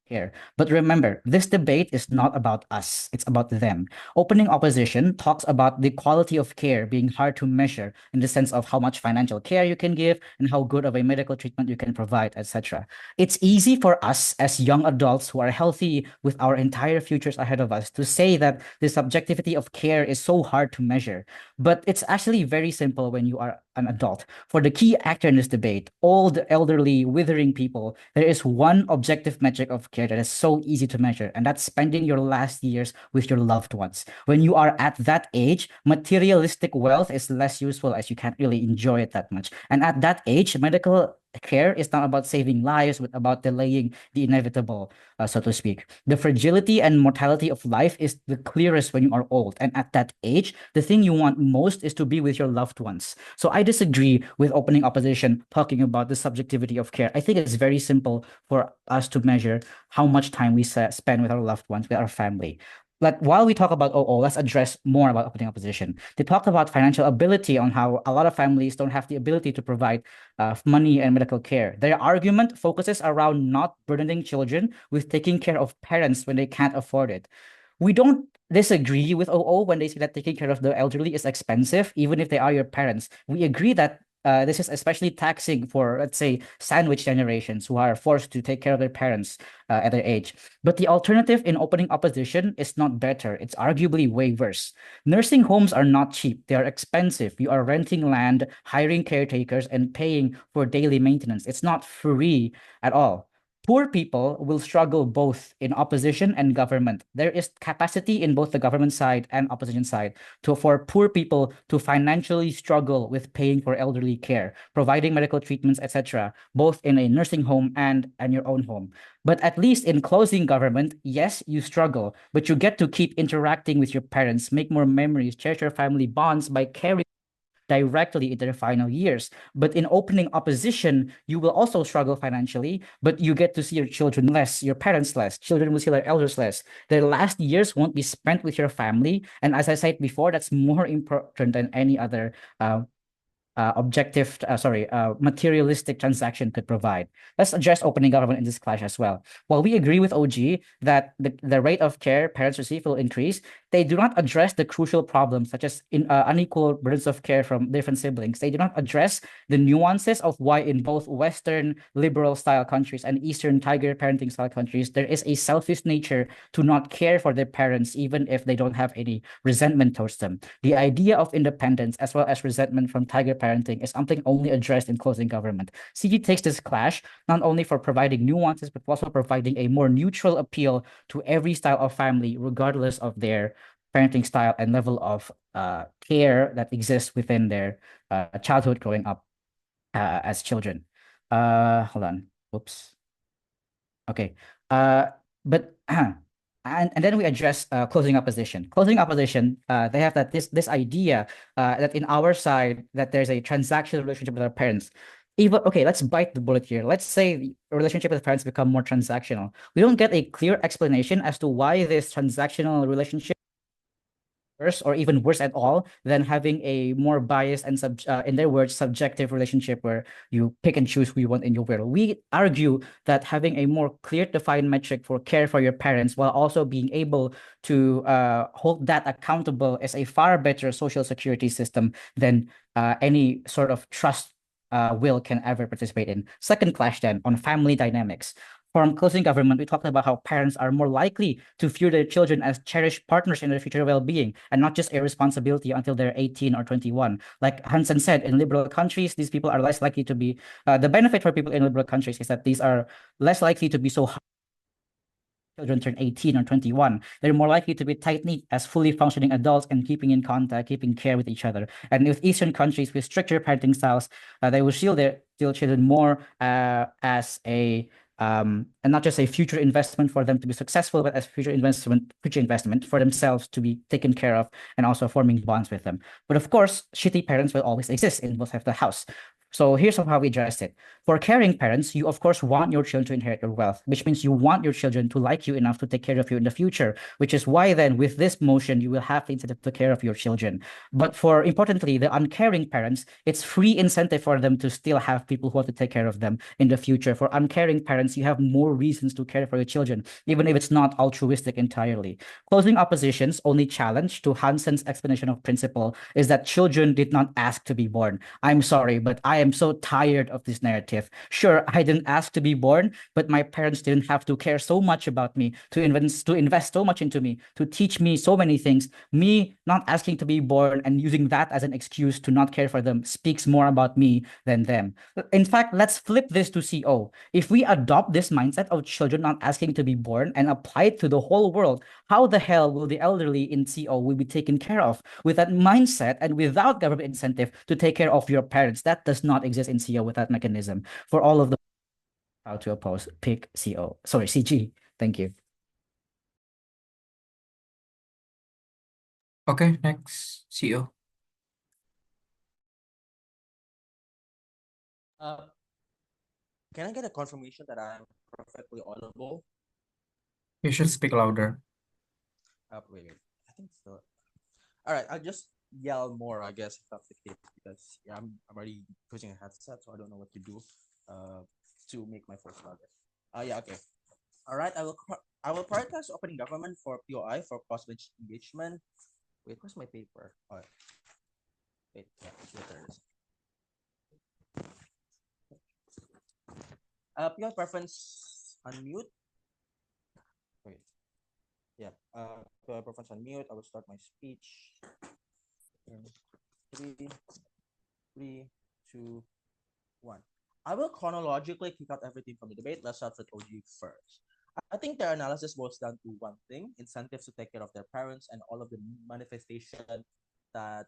care. But remember, this debate is not about us, it's about them. Opening opposition talks about the quality of care being hard to measure in the sense of how much financial care you can give and how good of a medical treatment you can provide, etc. It's easy for us as young adults who are healthy with our entire futures ahead of us to say that the subjectivity of care is so hard to measure. But it's actually very simple when you are an adult. For the key actor in this debate, old, elderly, withering people, there is one objective metric of care that is so easy to measure, and that's spending your last years with your loved ones. When you are at that age, materialistic wealth is less useful as you can't really enjoy it that much. And at that age, medical care is not about saving lives, but about delaying the inevitable, so to speak. The fragility and mortality of life is the clearest when you are old. And at that age, the thing you want most is to be with your loved ones. So I disagree with opening opposition talking about the subjectivity of care. I think it's very simple for us to measure how much time we spend with our loved ones, with our family. Like while we talk about OO, let's address more about opening opposition. They talked about financial ability on how a lot of families don't have the ability to provide money and medical care. Their argument focuses around not burdening children with taking care of parents when they can't afford it. We don't disagree with OO when they say that taking care of the elderly is expensive, even if they are your parents. We agree that this is especially taxing for, let's say, sandwich generations who are forced to take care of their parents at their age. But the alternative in opening opposition is not better. It's arguably way worse. Nursing homes are not cheap. They are expensive. You are renting land, hiring caretakers, and paying for daily maintenance. It's not free at all. Poor people will struggle both in opposition and government. There is capacity in both the government side and opposition side for poor people to financially struggle with paying for elderly care, providing medical treatments, etc., both in a nursing home and your own home. But at least in closing government, yes, you struggle, but you get to keep interacting with your parents, make more memories, cherish your family bonds by caring directly into their final years. But in opening opposition, you will also struggle financially, but you get to see your children less, your parents less. Children will see their elders less. Their last years won't be spent with your family. And as I said before, that's more important than any other materialistic transaction could provide. Let's address opening government in this clash as well. While we agree with OG that the rate of care parents receive will increase, they do not address the crucial problems such as unequal burdens of care from different siblings. They do not address the nuances of why in both Western liberal style countries and Eastern tiger parenting style countries, there is a selfish nature to not care for their parents, even if they don't have any resentment towards them. The idea of independence as well as resentment from tiger parenting is something only addressed in closing government. CG takes this clash not only for providing nuances, but also providing a more neutral appeal to every style of family, regardless of their parenting style and level of care that exists within their childhood growing up as children. Hold on. Whoops. Okay. But and then we address closing opposition. Closing opposition, they have that this idea that in our side that there's a transactional relationship with our parents. Even okay, let's bite the bullet here. Let's say the relationship with parents become more transactional. We don't get a clear explanation as to why this transactional relationship worse or even worse at all than having a more biased and in their words subjective relationship where you pick and choose who you want in your will. We argue that having a more clear defined metric for care for your parents while also being able to hold that accountable is a far better social security system than any sort of trust will can ever participate in. Second clash then on family dynamics. From closing government, we talked about how parents are more likely to view their children as cherished partners in their future well-being and not just a responsibility until they're 18 or 21. Like Hansen said, in liberal countries, these people are less likely to be, the benefit for people in liberal countries is that these are less likely to be so children turn 18 or 21, they're more likely to be tight-knit as fully functioning adults and keeping in contact, keeping care with each other. And with Eastern countries with stricter parenting styles, they will shield their children more as a and not just a future investment for them to be successful, but as future investment for themselves to be taken care of and also forming bonds with them. But of course, shitty parents will always exist in both sides of the house. So here's how we addressed it. For caring parents, you of course want your children to inherit your wealth, which means you want your children to like you enough to take care of you in the future, which is why then with this motion, you will have the incentive to take care of your children. But for importantly, the uncaring parents, it's free incentive for them to still have people who want to take care of them in the future. For uncaring parents, you have more reasons to care for your children, even if it's not altruistic entirely. Closing opposition's only challenge to Hansen's explanation of principle is that children did not ask to be born. I'm sorry, but I am so tired of this narrative. Sure, I didn't ask to be born, but my parents didn't have to care so much about me, to invest so much into me, to teach me so many things. Me not asking to be born and using that as an excuse to not care for them speaks more about me than them. In fact, let's flip this to CO. If we adopt this mindset of children not asking to be born and apply it to the whole world, how the hell will the elderly in CO will be taken care of with that mindset and without government incentive to take care of your parents? That does not exist in CO with that mechanism. For all of the how to oppose, pick CO. Sorry, CG. Thank you. Okay, next CEO. Can I get a confirmation that I'm perfectly audible? You should speak louder. Wait. I think so. All right, I'll just yell more, I guess, if that's the case, because yeah, I'm already using a headset, so I don't know what to do to make my voice louder. Yeah, okay. All right, I will prioritize opening government for POI for positive engagement. Wait, where's my paper? All right. Wait, yeah, there it is. POI preference unmute. Wait. Yeah. POI preference unmute. I will start my speech. In 3, 2, 1. I will chronologically kick out everything from the debate. Let's start with OG first. I think their analysis boils down to one thing: incentives to take care of their parents and all of the manifestation that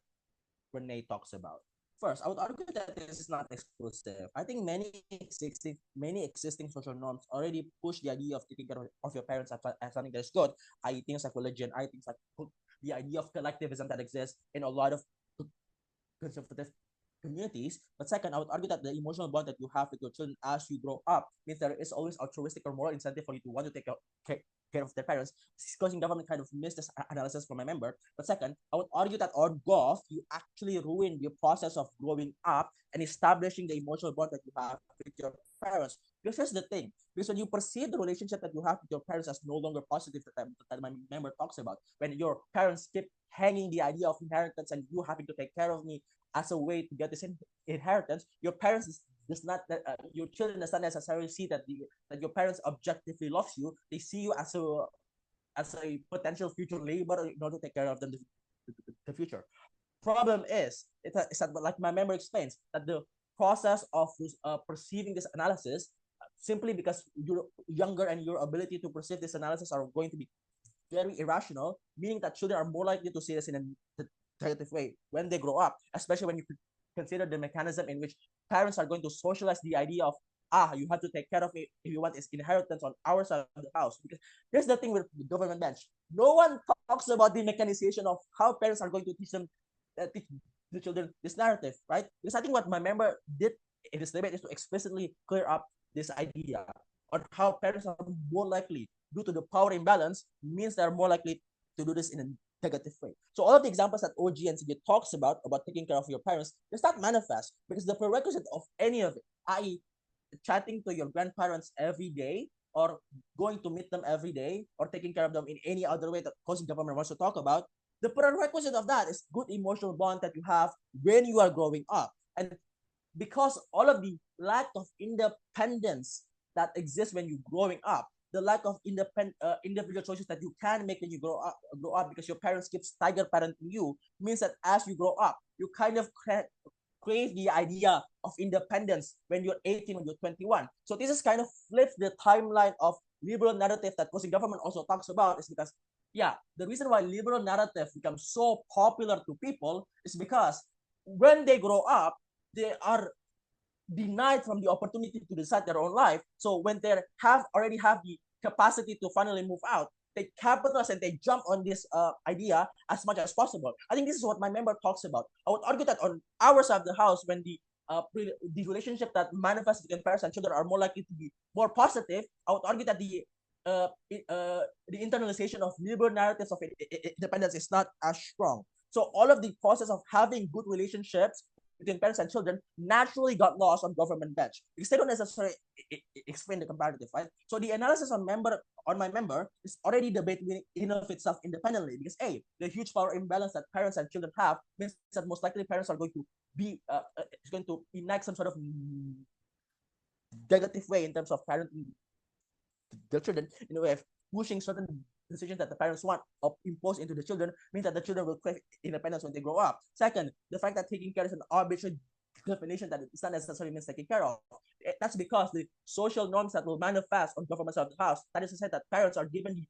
Renee talks about. First, I would argue that this is not exclusive. I think many existing social norms already push the idea of taking care of your parents as something that is good. I things like religion, I things like the idea of collectivism that exists in a lot of conservative communities. But second, I would argue that the emotional bond that you have with your children as you grow up means there is always altruistic or moral incentive for you to want to take care of their parents. Discussing government kind of missed this analysis from my member. But second, I would argue that on golf, you actually ruin the process of growing up and establishing the emotional bond that you have with your parents. Because here's the thing, because when you perceive the relationship that you have with your parents as no longer positive, that my member talks about, when your parents keep hanging the idea of inheritance and you having to take care of me as a way to get this inheritance, your parents does not your children does not necessarily see that that your parents objectively loves you. They see you as a potential future labor in order to take care of them the future. Problem is that like my member explains that the process of perceiving this analysis, simply because you're younger and your ability to perceive this analysis are going to be very irrational, meaning that children are more likely to see this in a negative way when they grow up, especially when you consider the mechanism in which parents are going to socialize the idea of, you have to take care of me if you want this inheritance on our side of the house. Because here's the thing with the government bench. No one talks about the mechanization of how parents are going to teach the children this narrative, right? Because I think what my member did in this debate is to explicitly clear up this idea on how parents are more likely, due to the power imbalance, means they're more likely to do this in a negative way. So all of the examples that OG and CJ talks about taking care of your parents, does not manifest because the prerequisite of any of it, i.e. chatting to your grandparents every day, or going to meet them every day, or taking care of them in any other way that causing government wants to talk about, the prerequisite of that is good emotional bond that you have when you are growing up. And because all of the lack of independence that exists when you're growing up, the lack of individual choices that you can make when you grow up because your parents keep tiger parenting you, means that as you grow up, you kind of crave the idea of independence when you're 18, when you're 21. So this is kind of flips the timeline of liberal narrative that Kosi government also talks about, is because, yeah, the reason why liberal narrative becomes so popular to people is because when they grow up, they are denied from the opportunity to decide their own life. So when they already have the capacity to finally move out, they capitalize and they jump on this idea as much as possible. I think this is what my member talks about. I would argue that on our side of the house, when the the relationship that manifests between parents and children are more likely to be more positive, I would argue that the internalization of liberal narratives of independence is not as strong. So all of the process of having good relationships between parents and children naturally got lost on government bench because they don't necessarily explain the comparative, right? So the analysis on my member is already debating in of itself independently because the huge power imbalance that parents and children have means that most likely parents are going to be is going to enact some sort of negative way in terms of parenting the children in a way of pushing certain decisions that the parents want or impose into the children means that the children will crave independence when they grow up. Second, the fact that taking care is an arbitrary definition that it's not necessarily means taking care of. That's because the social norms that will manifest on governments of the house, that is to say that parents are given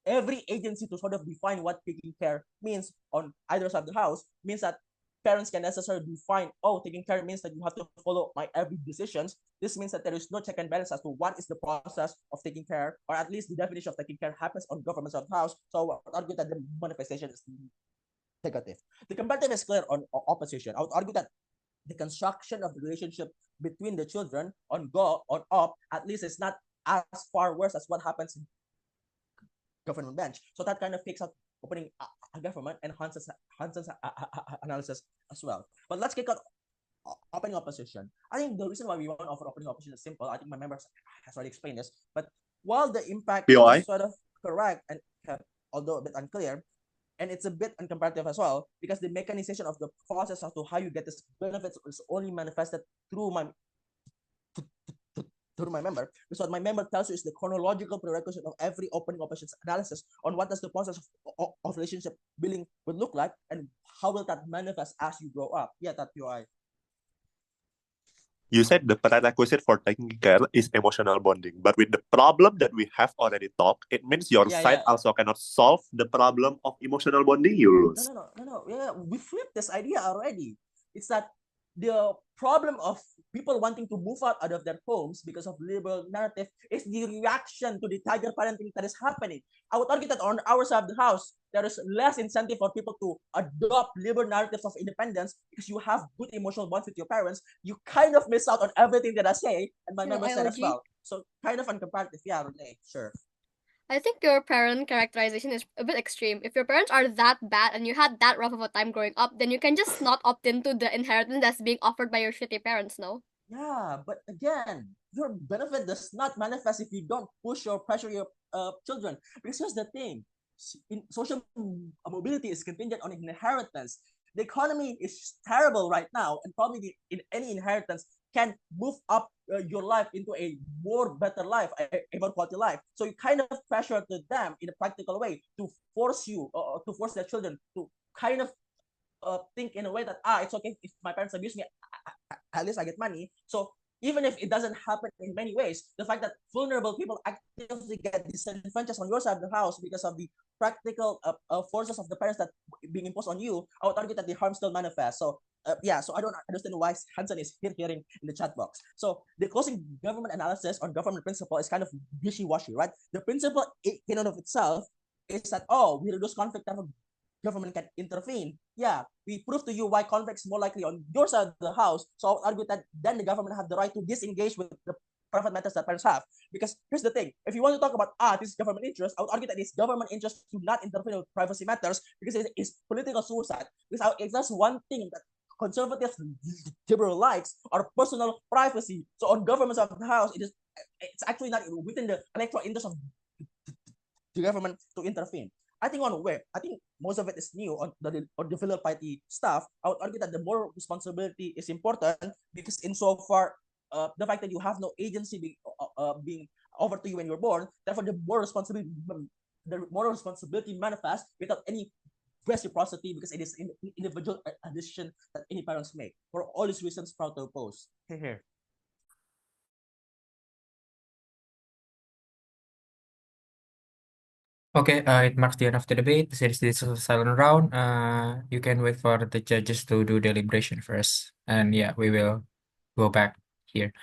every agency to sort of define what taking care means on either side of the house, means that parents can necessarily define, taking care means that you have to follow my every decisions. This means that there is no check and balance as to what is the process of taking care, or at least the definition of taking care happens on governments of the house. So I would argue that the manifestation is negative. The comparative is clear on opposition. I would argue that the construction of the relationship between the children on up, at least it's not as far worse as what happens in government bench. So that kind of takes out opening a government and Hans's analysis as well. But let's kick out opening opposition. I think the reason why we want to offer opening opposition is simple. I think my members has already explained this. But while the impact POI? is sort of correct and although a bit unclear, and it's a bit uncomparative as well, because the mechanization of the process as to how you get this benefits is only manifested through my member. Because what my member tells you is the chronological prerequisite of every opening oppositions analysis on what does the process of relationship building would look like and how will that manifest as you grow up. Yeah, that UI. You said the prerequisite for taking care is emotional bonding, but with the problem that we have already talked, it means your side also cannot solve the problem of emotional bonding. You lose. No. Yeah, we flipped this idea already. It's that the problem of people wanting to move out of their homes because of liberal narrative is the reaction to the tiger parenting that is happening. I would argue that on our side of the house, there is less incentive for people to adopt liberal narratives of independence because you have good emotional bonds with your parents. You kind of miss out on everything that I say, and my members said as well. So kind of uncomparative. Yeah, Renee, sure. I think your parent characterization is a bit extreme. If your parents are that bad and you had that rough of a time growing up, then you can just not opt into the inheritance that's being offered by your shitty parents, no? Yeah, but again, your benefit does not manifest if you don't push or pressure your children. Because here's the thing, social mobility is contingent on inheritance. The economy is terrible right now, and probably in any inheritance can move up your life into a more better life, a more quality life. So you kind of pressure to them in a practical way to force their children to kind of think in a way that it's okay if my parents abuse me, at least I get money. So even if it doesn't happen in many ways, the fact that vulnerable people actively get disadvantaged on your side of the house because of the practical forces of the parents that being imposed on you, I would argue that the harm still manifests. So so I don't understand why Hansen is hearing in the chat box. So the closing government analysis on government principle is kind of wishy-washy, right? The principle in and of itself is that, we reduce conflict of government can intervene. Yeah, we prove to you why conflict is more likely on your side of the house. So I would argue that then the government have the right to disengage with the private matters that parents have. Because here's the thing, if you want to talk about this is government interest, I would argue that it's government interest to not interfere with privacy matters because it is political suicide. Because if there's one thing that conservatives liberal likes are personal privacy. So on governments of the house, it's actually not within the electoral interest of the government to intervene. I think on web, I think most of it is new on the filial piety stuff. I would argue that the moral responsibility is important because insofar the fact that you have no agency being offered to you when you're born, therefore the moral responsibility manifests without any reciprocity because it is individual decision that any parents make. For all these reasons, proud to oppose. Here. Okay, it marks the end of the debate. Since this is a silent round, you can wait for the judges to do deliberation first. And yeah, we will go back here.